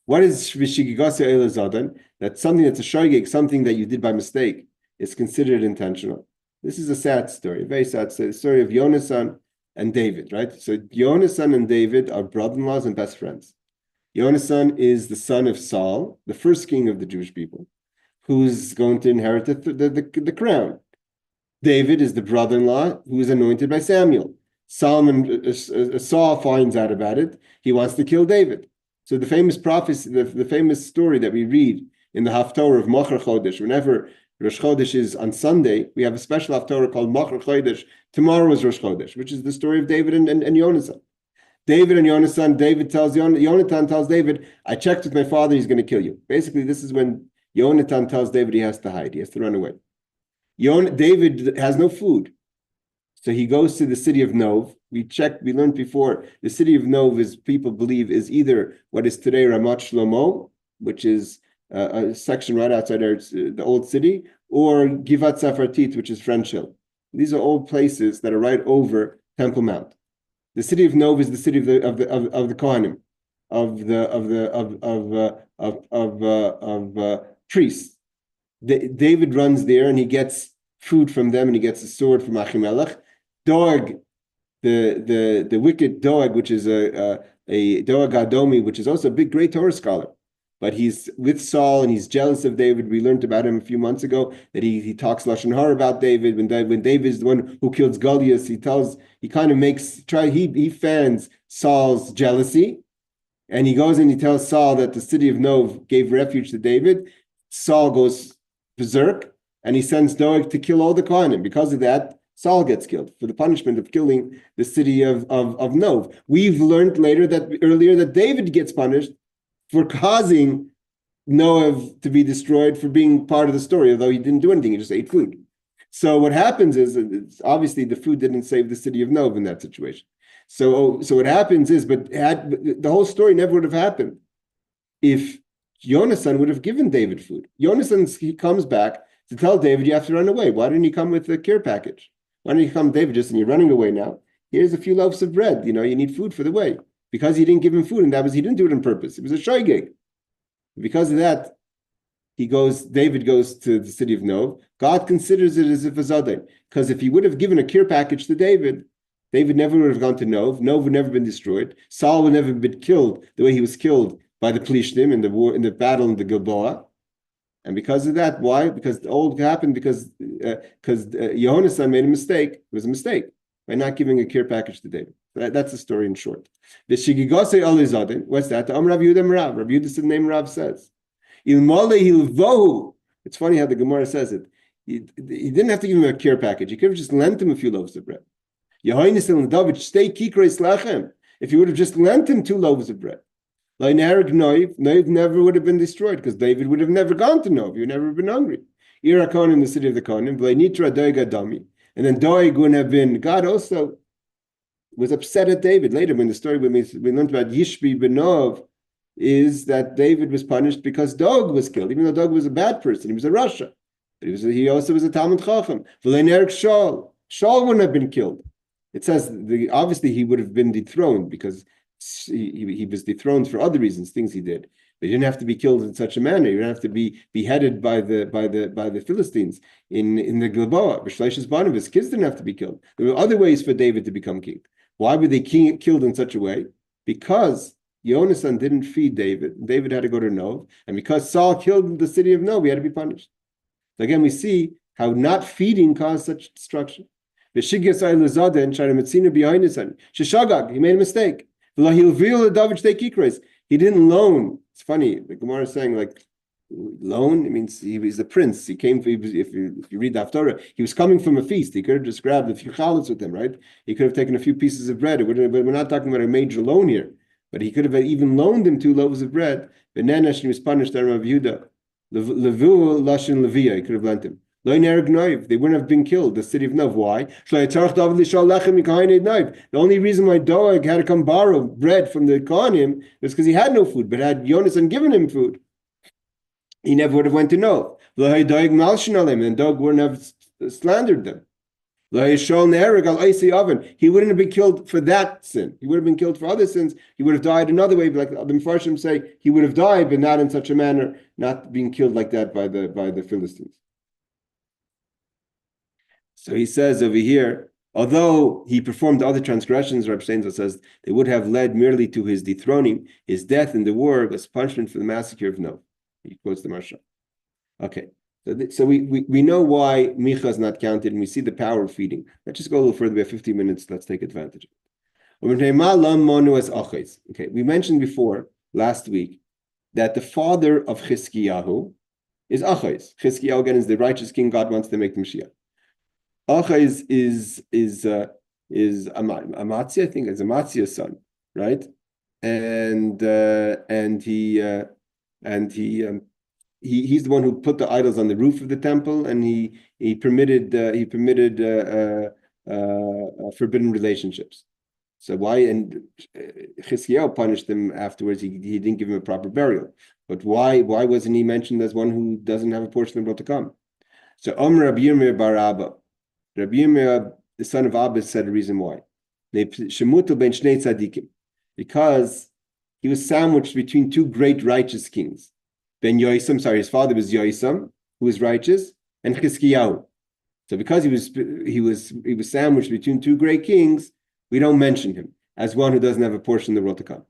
What is Vishigigase Elazadan? That's something that's a shogeg, something that you did by mistake, is considered intentional. This is a sad story, a very sad story, the story of Yonasan and David, right? So Yonasan and David are brother-in-laws and best friends. Yonasan is the son of Saul, the first king of the Jewish people, who's going to inherit the crown. David is the brother-in-law who is anointed by Samuel. Saul finds out about it. He wants to kill David. So the famous prophecy, the famous story that we read in the Haftorah of Machar Chodesh, whenever Rosh Chodesh is on Sunday, we have a special Haftorah called Machar Chodesh. Tomorrow is Rosh Chodesh, which is the story of David and Yonasan. David and Yonasan, Yonatan tells David, I checked with my father, he's going to kill you. Basically, this is when Yonatan tells David he has to hide, he has to run away. David has no food. So he goes to the city of Nov. We learned before, the city of Nov people believe is either what is today Ramat Shlomo, which is a section right outside the old city, or Givat Safartit, which is French Hill. These are all places that are right over Temple Mount. The city of Nov is the city of the Kohanim, of priests. David runs there and he gets food from them, and he gets a sword from Achimelech. Doeg, the wicked Doeg, which is a Doeg Adomi, which is also a great Torah scholar, but he's with Saul and he's jealous of David. We learned about him a few months ago that he talks Lashon Hara about David. When David is the one who kills Goliath, he fans Saul's jealousy, and he goes and he tells Saul that the city of Nov gave refuge to David. Saul goes berserk and he sends Doeg to kill all the Kohanim. Because of that, Saul gets killed for the punishment of killing the city of Nov. We've learned earlier that David gets punished for causing Nov to be destroyed, for being part of the story, although he didn't do anything, he just ate food. So what happens is, obviously the food didn't save the city of Nov in that situation. So what happens is, the whole story never would have happened if Yonasan would have given David food. He comes back to tell David, you have to run away. Why didn't you come with a care package? Why don't you come, David, and you're running away now? Here's a few loaves of bread. You need food for the way. Because he didn't give him food, and he didn't do it on purpose. It was a shogeg. Because of that, David goes to the city of Nov. God considers it as if a zadeh. Because if he would have given a care package to David, David never would have gone to Nov. Nov would never been destroyed. Saul would never have been killed the way he was killed by the Plishtim in the battle in the Gilboa. And because of that, why? Because the old happened because Yehonasan made a mistake. It was a mistake by not giving a care package to David. That's the story in short. The Shigigose Alizadin, what's that? The Rav Yehuda Merav. Rav Yehuda's name Rav says. Ilmole Hilvohu. It's funny how the Gemara says it. He didn't have to give him a care package. He could have just lent him a few loaves of bread. If he would have just lent him 2 loaves of bread. Noiv never would have been destroyed because David would have never gone to Nov. He would never have been hungry. Irakon in the city of the Kohanim, and then Doeg wouldn't have been. God also was upset at David. Later, when the story we learned about Yishbi Benov, is that David was punished because Doeg was killed, even though Doeg was a bad person. He was a Rasha. But he also was a Talmud Chacham. Shaul wouldn't have been killed. It says, obviously he would have been dethroned because he was dethroned for other reasons, things he did. But he didn't have to be killed in such a manner. He didn't have to be beheaded by the Philistines in the Gilboa. B'shleishas banim, his kids didn't have to be killed. There were other ways for David to become king. Why were they killed in such a way? Because Yonasan didn't feed David. David had to go to Nov, and because Saul killed the city of Nov, he had to be punished. So again, we see how not feeding caused such destruction. He made a mistake. He didn't loan. It's funny. The Gemara is saying like loan. It means he was a prince. If you read the Haftarah, he was coming from a feast. He could have just grabbed a few challahs with him, right? He could have taken a few pieces of bread. But we're not talking about a major loan here. But he could have even loaned him 2 loaves of bread. But Nenesh, he was punished. Rav Yehuda, Levu Lashin Levia. He could have lent him. They wouldn't have been killed, the city of Nov. Why? The only reason why Doeg had to come borrow bread from the Kohanim was because he had no food, but had Yonasan given him food, he never would have went to Nov. And Doeg wouldn't have slandered them. He wouldn't have been killed for that sin. He would have been killed for other sins. He would have died another way, like the Mefarshim say, he would have died, but not in such a manner, not being killed like that by the Philistines. So he says over here, although he performed other transgressions, Reb Steinzal says they would have led merely to his dethroning, his death in the war was punishment for the massacre of Nov. He quotes the Marsha. Okay, so we know why Micha is not counted, and we see the power of feeding. Let's just go a little further. We have 15 minutes. Let's take advantage of it. Okay, we mentioned before last week that the father of Chizkiyahu is Achaz. Chizkiyahu again is the righteous king. God wants to make the Mashiach. Achaz is Amatzia, I think, is Amatzia's son, right? And he's the one who put the idols on the roof of the temple, and he permitted forbidden relationships. So why? And Chizkiyahu punished him afterwards. He didn't give him a proper burial. But why wasn't he mentioned as one who doesn't have a portion of the world to come? So Rabbi Yirmiyah bar Abba. Rabbi Yirmiyah, the son of Abba, said the reason why. Because he was sandwiched between 2 great righteous kings. His father was Yoisam, who was righteous, and Chizkiyahu. So because he was sandwiched between 2 great kings, we don't mention him as one who doesn't have a portion of the world to come.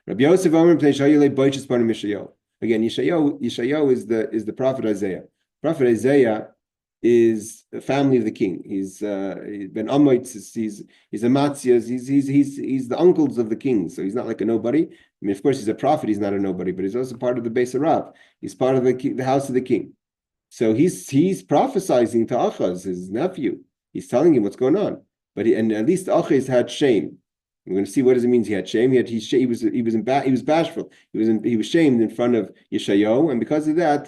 Rabbi Yosef Amar again, Yeshayahu is the prophet Isaiah. Prophet Isaiah is the family of the king. He's Ben Amitz. He's a Matzias. He's the uncles of the king. So he's not like a nobody. I mean, of course, he's a prophet. He's not a nobody, but he's also part of the Beis Harav. He's part of the house of the king. So he's prophesizing to Achaz, his nephew. He's telling him what's going on. But and at least Achaz had shame. We're going to see what does it mean he had shame. He was bashful. He was shamed in front of Yeshayahu, and because of that,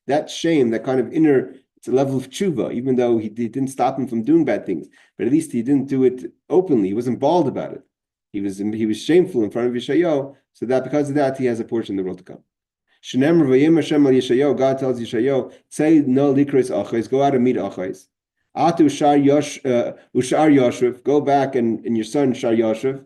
that shame, that kind of inner. It's a level of tshuva, even though he didn't stop him from doing bad things. But at least he didn't do it openly. He wasn't bald about it. He was shameful in front of Yeshayahu, so that because of that, he has a portion in the world to come. God tells Yeshayahu, say no likros achais, go out and meet achais. Atu ushar Yoshev, go back and your son Shar Yoshev,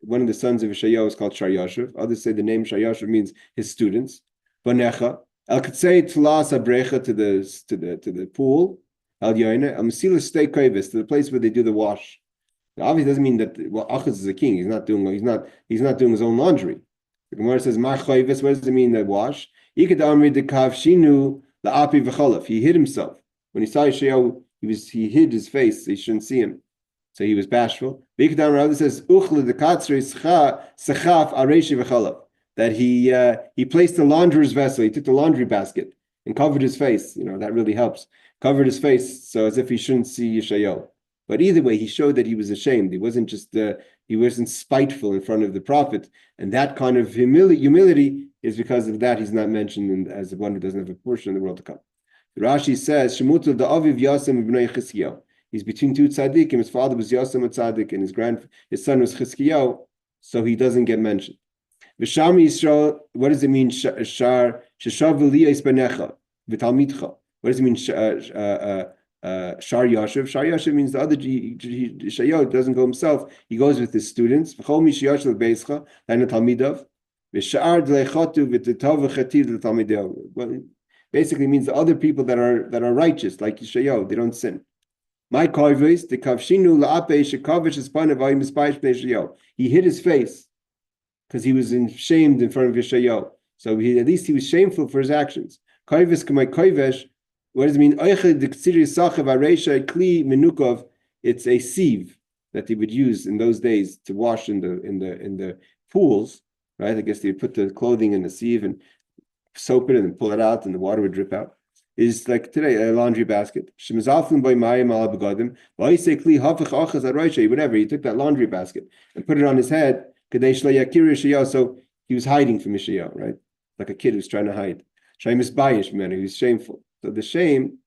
one of the sons of Yeshayahu is called Shar Yoshev. Others say the name Shar Yoshev means his students. Banecha. El Katsei Tlas Abrecha to the pool. El Yoina. El Mesilas Stay Kovis to the place where they do the wash. Now, obviously doesn't mean that Achaz is a king. He's not doing his own laundry. The Gemara says Ma Kovis. What does it mean that wash? Ikad Amri de Kavshinu La Api V'Chalaf. He hid himself when he saw Yeshayahu. He hid his face. So he shouldn't see him. So he was bashful. Ikad Amri says Uchle de Katzrei Sechaf Areshi V'Chalaf. That he placed the launderer's vessel, he took the laundry basket and covered his face. That really helps. Covered his face so as if he shouldn't see Yeshayahu. But either way, he showed that he was ashamed. He wasn't he wasn't spiteful in front of the prophet. And that kind of humility is because of that he's not mentioned as the one who doesn't have a portion in the world to come. Rashi says, Shemutul da Aviv Yasem ibnei Chizkiyahu. He's between 2 tzaddikim. His father was Yasem a tzaddik, and his son was Chizkiyahu, so he doesn't get mentioned. V'sham Yisrael, what does it mean? Shar sheshav v'liyas benecha v'talmidcha. What does it mean? Shar Yashiv. Shar Yashiv means the other Yeshayahu doesn't go himself. He goes with his students. V'chol mi sheyashiv lebeischa, and the Talmidav. V'sha'ar d'leichatu v'tetav v'chatir l'talmidav. Well, basically means the other people that are righteous, like Yeshayahu, they don't sin. My koives the kavshinu la'ape shekavish espana v'ayim espaish b'nei Yeshayahu. He hid his face because he was shamed in front of Yeshayahu. So at least he was shameful for his actions. Koives k'may koivesh. What does it mean? It's a sieve that they would use in those days to wash in the pools, right? I guess they would put the clothing in the sieve and soap it and then pull it out, and the water would drip out. Is like today a laundry basket. Whatever, he took that laundry basket and put it on his head. So he was hiding from Mishayahu, right? Like a kid who's trying to hide. He was shameful. So the shame,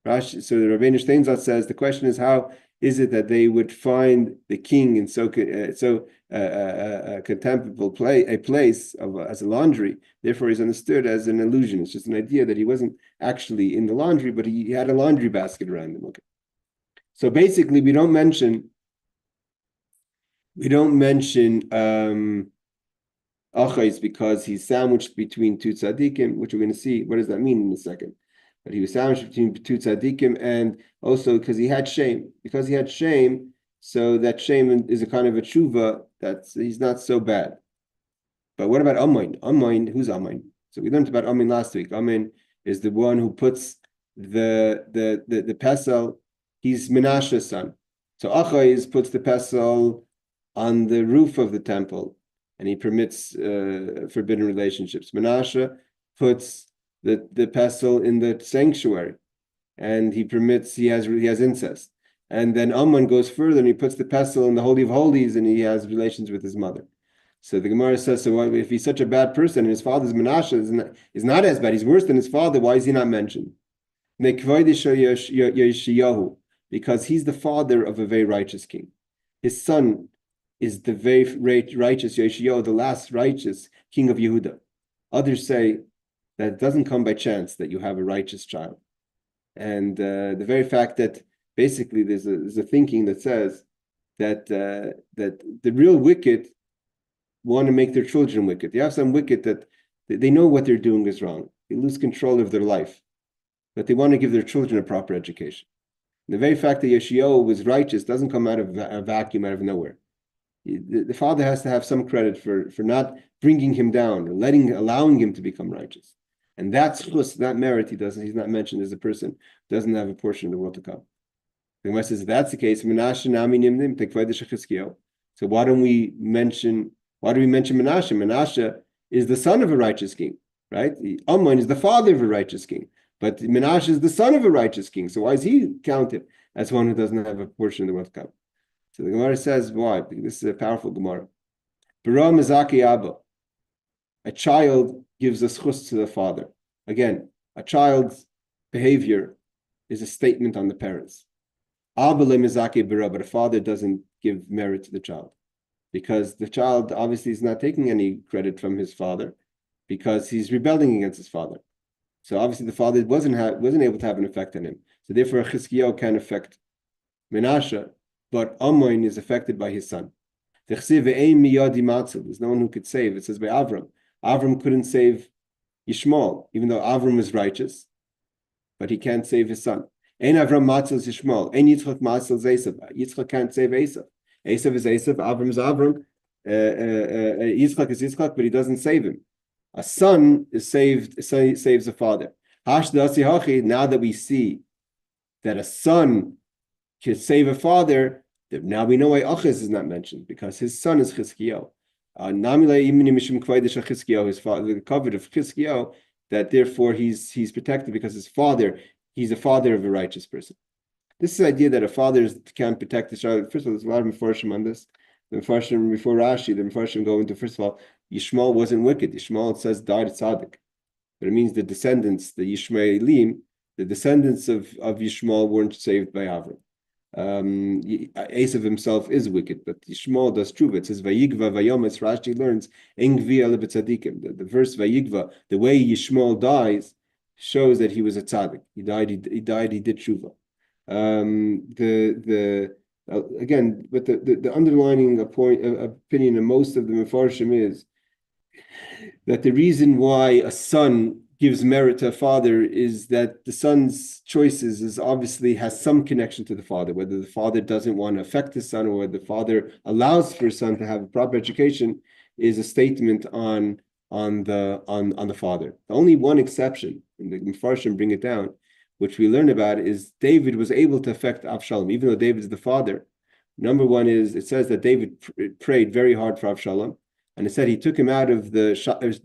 Rashi, so the Rabbeinu Steinzat says, the question is, how is it that they would find the king in so contemptible place as a laundry? Therefore, he's understood as an illusion. It's just an idea that he wasn't actually in the laundry, but he had a laundry basket around him. Okay. So basically, we don't mention Achais because he's sandwiched between two tzaddikim, which we're going to see. What does that mean in a second? But he was sandwiched between two tzaddikim, and also because he had shame. Because he had shame, so that shame is a kind of a tshuva that he's not so bad. But what about Amin? Amin, who's Amin? So we learned about Amin last week. Amin is the one who puts the pesel. He's Menashe's son. So Achais puts the pesel on the roof of the temple, and he permits forbidden relationships. Menashe puts the pesel in the sanctuary, and he has incest. And then Amman goes further, and he puts the pesel in the Holy of Holies, and he has relations with his mother. So the Gemara says, so if he's such a bad person, and his father's Menashe is not as bad, he's worse than his father, why is he not mentioned? Because he's the father of a very righteous king. His son is the very righteous Yeshayahu, the last righteous king of Yehuda. Others say that it doesn't come by chance that you have a righteous child. And the very fact that basically there's a thinking that says that the real wicked want to make their children wicked. You have some wicked that they know what they're doing is wrong. They lose control of their life. But they want to give their children a proper education. And the very fact that Yeshayahu was righteous doesn't come out of a vacuum, out of nowhere. The father has to have some credit for not bringing him down, or allowing him to become righteous. And that's that merit he's not mentioned as a person who doesn't have a portion of the world to come. The Gemara says, if that's the case, so why do we mention Menashe? Menashe is the son of a righteous king, right? Amon is the father of a righteous king, but Menashe is the son of a righteous king. So why is he counted as one who doesn't have a portion of the world to come? So the Gemara says, why? Because this is a powerful Gemara. Bara mizaki abba. A child gives a schus to the father. Again, a child's behavior is a statement on the parents. Abba le mizaki bara, but a father doesn't give merit to the child, because the child obviously is not taking any credit from his father, because he's rebelling against his father. So obviously the father wasn't able to have an effect on him. So therefore, Chizkiyahu can affect Menashe, but Ammon is affected by his son. There's no one who could save. It says by Avram. Avram couldn't save Yishmael, even though Avram was righteous, but he can't save his son. Ein Avram matzil Yishmael. Ein Yitzchak matzil Esav. Yitzchak can't save Esav. Esav is Esav. Avram is Avram. Yitzchak is Yitzchak, but he doesn't save him. A son saves a father. Now that we see that a son can save a father, now we know why Achaz is not mentioned, because his son is Chizkiyahu. His father, the covet of Chizkiyahu, that therefore he's protected because he's a father of a righteous person. This is the idea that a father can protect his child. First of all, there's a lot of Mefarshim on this. The Mefarshim before Rashi, the Mefarshim go into, first of all, Yishmael wasn't wicked. Yishmael, it says, died tzaddik. But it means the descendants, the Yishmaelim, the descendants of Yishmael weren't saved by Avram. Esav himself is wicked, but Yishmael does tshuva. It says Vayigva Vayomes. Rashi learns Engvi ele b'tzadikim. The verse Vayigva, the way Yishmael dies, shows that he was a tzaddik. He died. He did tshuva. Again, but the underlining opinion of most of the Mefarshim is that the reason why a son gives merit to a father is that the son's choices is obviously has some connection to the father, whether the father doesn't want to affect his son or whether the father allows for his son to have a proper education is a statement on the father. The only one exception, and the Mefarshim bring it down, which we learn about, is David was able to affect Avshalom, even though David is the father. Number one is, it says that David prayed very hard for Avshalom, and it said he took him out of the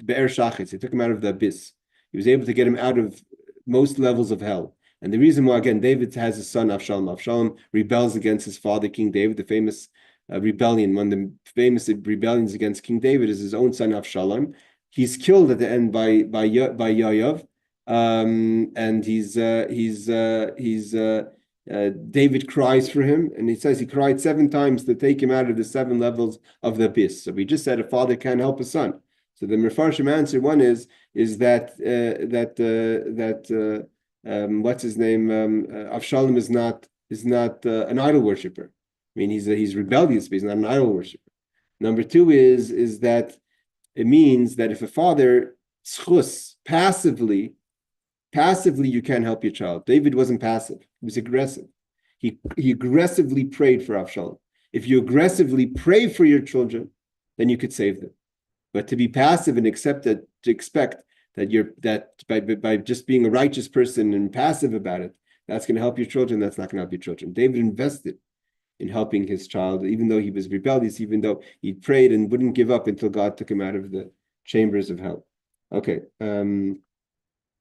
Be'er Shachitz, he took him out of the abyss. He was able to get him out of most levels of hell. And the reason why, again, David has a son, Avshalom. Avshalom rebels against his father, King David. The famous rebellion, one of the famous rebellions against King David is his own son, Avshalom. He's killed at the end by Yoav. And David cries for him, and he says he cried 7 times to take him out of the 7 levels of the abyss. So we just said a father can't help a son. So the Mefarshim answer one is that what's his name, Avshalom is not an idol worshiper. I mean, he's rebellious, but he's not an idol worshiper. Number 2 is that it means that if a father schus passively you can't help your child. David wasn't passive; he was aggressive. He aggressively prayed for Avshalom. If you aggressively pray for your children, then you could save them. But to be passive and to expect that by just being a righteous person and passive about it, that's going to help your children. That's not going to help your children. David invested in helping his child, even though he was rebellious, even though he prayed and wouldn't give up until God took him out of the chambers of hell. Okay,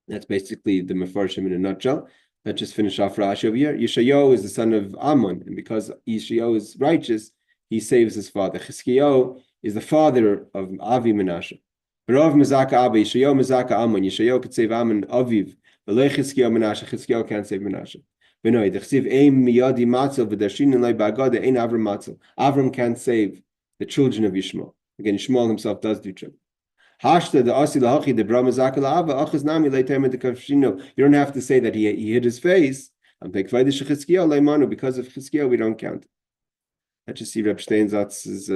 that's basically the Mefarshim in a nutshell. Let's just finish off Rashi over here. Yeshayahu is the son of Ammon, and because Yeshayahu is righteous, he saves his father. Chizkiyahu is the father of Avi Menashe. Rav Mizaka Abi, Yeshayahu Mizaka Ammon. Yeshayahu could save Ammon, Aviv. But Chizkiyahu Menashe, Chizkiyahu can't save Menashe. Avram can't save the children of Yishmael. Again, Yishmael himself does do children. You don't have to say that he hid his face. Because of Chizkiyahu, we don't count. Let's just see Reb Steinsatz's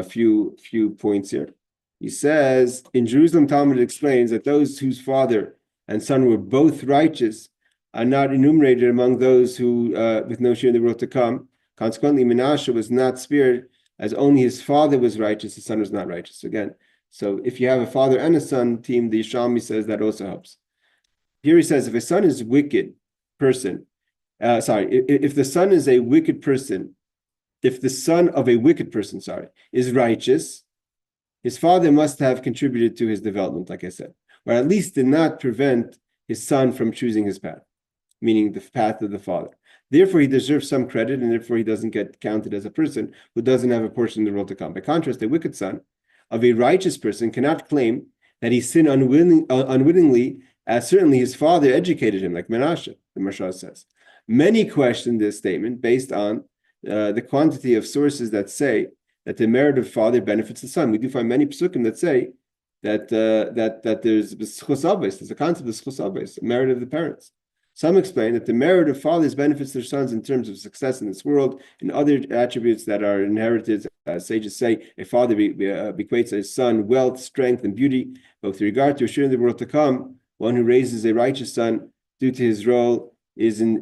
few points here. He says, in Jerusalem, Talmud explains that those whose father and son were both righteous are not enumerated among those who, with no share in the world to come. Consequently, Menashe was not spared, as only his father was righteous, his son was not righteous. Again, so if you have a father and a son team, the Yishalmi says that also helps. Here he says, if a son is a wicked person, if the son is a wicked person, if the son of a wicked person, is righteous, his father must have contributed to his development, like I said, or at least did not prevent his son from choosing his path, meaning the path of the father. Therefore, he deserves some credit, and therefore he doesn't get counted as a person who doesn't have a portion in the world to come. By contrast, a wicked son of a righteous person cannot claim that he sinned unwittingly, as certainly his father educated him, like Menashe, the Marsha says. Many question this statement based on the quantity of sources that say that the merit of father benefits the son. We do find many psukim that say that there's schus avos, there's a concept of schus avos, merit of the parents. Some explain that the merit of fathers benefits their sons in terms of success in this world and other attributes that are inherited. As sages say, a father bequates a son wealth, strength, and beauty. But with regard to assuring the world to come, one who raises a righteous son due to his role is in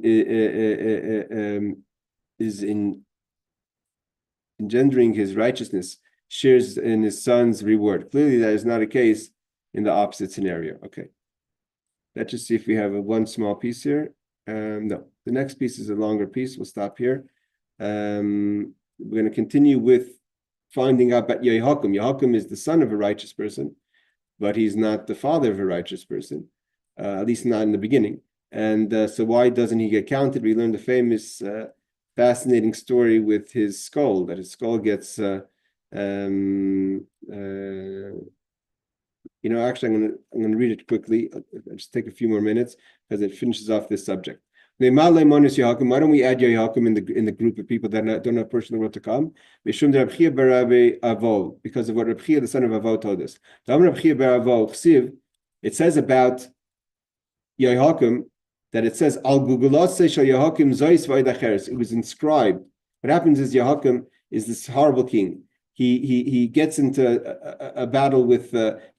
engendering his righteousness, shares in his son's reward. Clearly, that is not a case in the opposite scenario. Okay. Let's just see if we have one small piece here. No, the next piece is a longer piece. We'll stop here. We're going to continue with finding out about Yehokim. Yehokim is the son of a righteous person, but he's not the father of a righteous person, at least not in the beginning. And so why doesn't he get counted? We learned the famous, fascinating story with his skull, that his skull gets... actually, I'm going to read it quickly. I'll just take a few more minutes because it finishes off this subject. Why don't we add Yehokim in the group of people that don't have portion of the world to come? Because of what Reb Chia, the son of Avo, told us. It says about Yehoiakim that it says Al Gugulase Shel Yehoiakim Zois V'Odacheres. It was inscribed. What happens is Yehoiakim is this horrible king. He gets into a battle with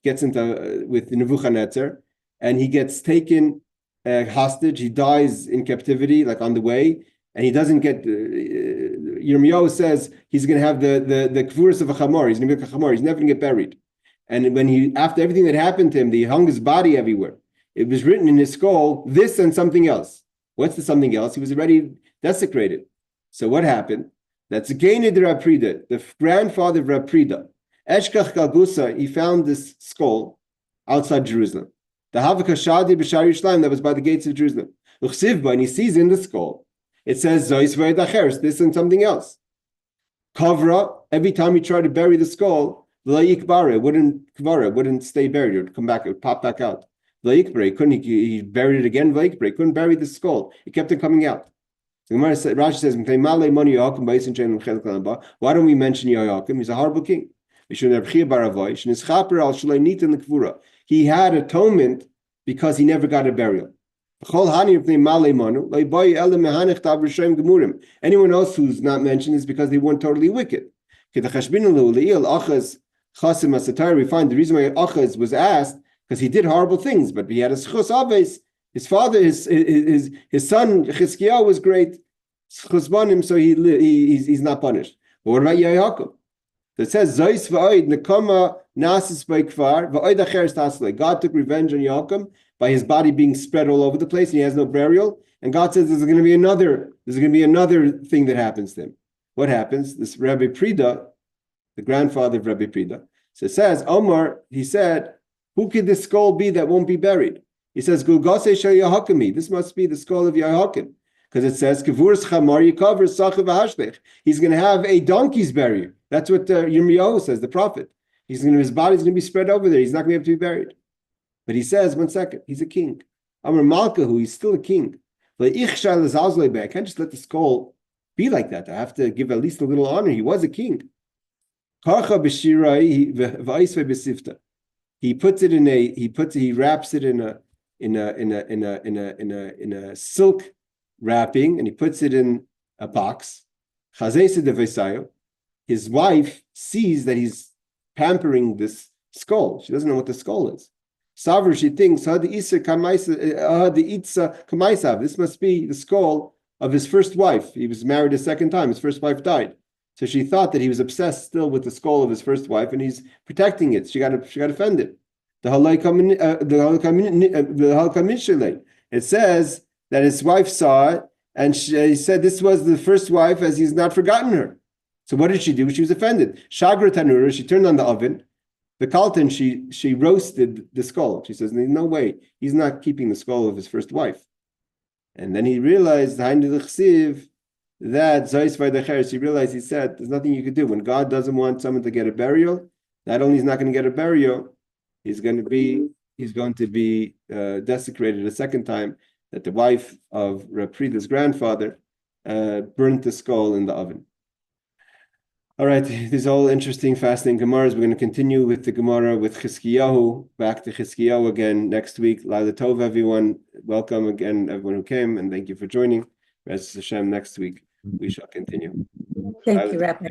Nebuchadnezzar, and he gets taken hostage. He dies in captivity, like on the way, and he doesn't get. Yirmiyahu says he's going to have the kvuras of a chamor. He's going to be like a chamor. He's never going to get buried. And when after everything that happened to him, they hung his body everywhere. It was written in his skull, this and something else. What's the something else? He was already desecrated. So what happened? That's Gained Raprida, the grandfather of Raprida. Eshkach Galgusa, he found this skull outside Jerusalem. The Havakashadi B'Shar Yerushalayim, that was by the gates of Jerusalem. Uchsivba, and he sees in the skull, it says Zois V'Odacheres, this and something else. Kavra, every time he tried to bury the skull, it wouldn't stay buried. It would come back, it would pop back out. He buried it again. He couldn't bury the skull. It kept on coming out. So Rashi says, why don't we mention Yehoiakim? He's a horrible king. He had atonement because he never got a burial. Anyone else who's not mentioned is because they weren't totally wicked. We find the reason why Achaz was asked because he did horrible things, but he had a schus aves. His father, his son Chizkiyahu was great, schusbanim, so he's not punished. But what about Yehoiakim? It says Zois v'oid nekama nasis by kfar v'oid acheres taslei. God took revenge on Yehoiakim by his body being spread all over the place, and he has no burial. And God says there's going to be another thing that happens to him. What happens? This Rabbi Prida, the grandfather of Rabbi Prida, so it says Omar. He said, who could this skull be that won't be buried? He says, Gulgase Shel Yehoiakim. This must be the skull of Yehoiakim. Because it says, Kavur's Chamar Yikaver Sachav Hashlech. He's going to have a donkey's burial. That's what Yirmiyahu says, the prophet. His body's going to be spread over there. He's not going to be able to be buried. But he says, one second, he's a king. Amar Malkahu, he's still a king. I can't just let the skull be like that. I have to give at least a little honor. He was a king. He puts it he wraps it in a silk wrapping, and he puts it in a box. His wife sees that he's pampering this skull. She doesn't know what the skull is. Savr, she thinks, this must be the skull of his first wife. He was married a second time. His first wife died. So she thought that he was obsessed still with the skull of his first wife, and he's protecting it. She got offended. It says that his wife saw it, and she said this was the first wife, as he's not forgotten her. So what did she do? She was offended. Shagra tanura, she turned on the oven. The kaltan, she roasted the skull. She says, no way, he's not keeping the skull of his first wife. And then he realized that Zois V'Odacheres, he realized, he said, there's nothing you could do. When God doesn't want someone to get a burial, not only is not going to get a burial, he's going to be desecrated a second time, that the wife of Raprida's grandfather burnt the skull in the oven. All right, these are all interesting, fascinating Gemaras. We're going to continue with the Gemara with Chizkiyahu, back to Chizkiyahu again next week. Laila Tov, everyone. Welcome again, everyone who came, and thank you for joining. Rest Hashem, next week we shall continue. Thank you, Rabbi.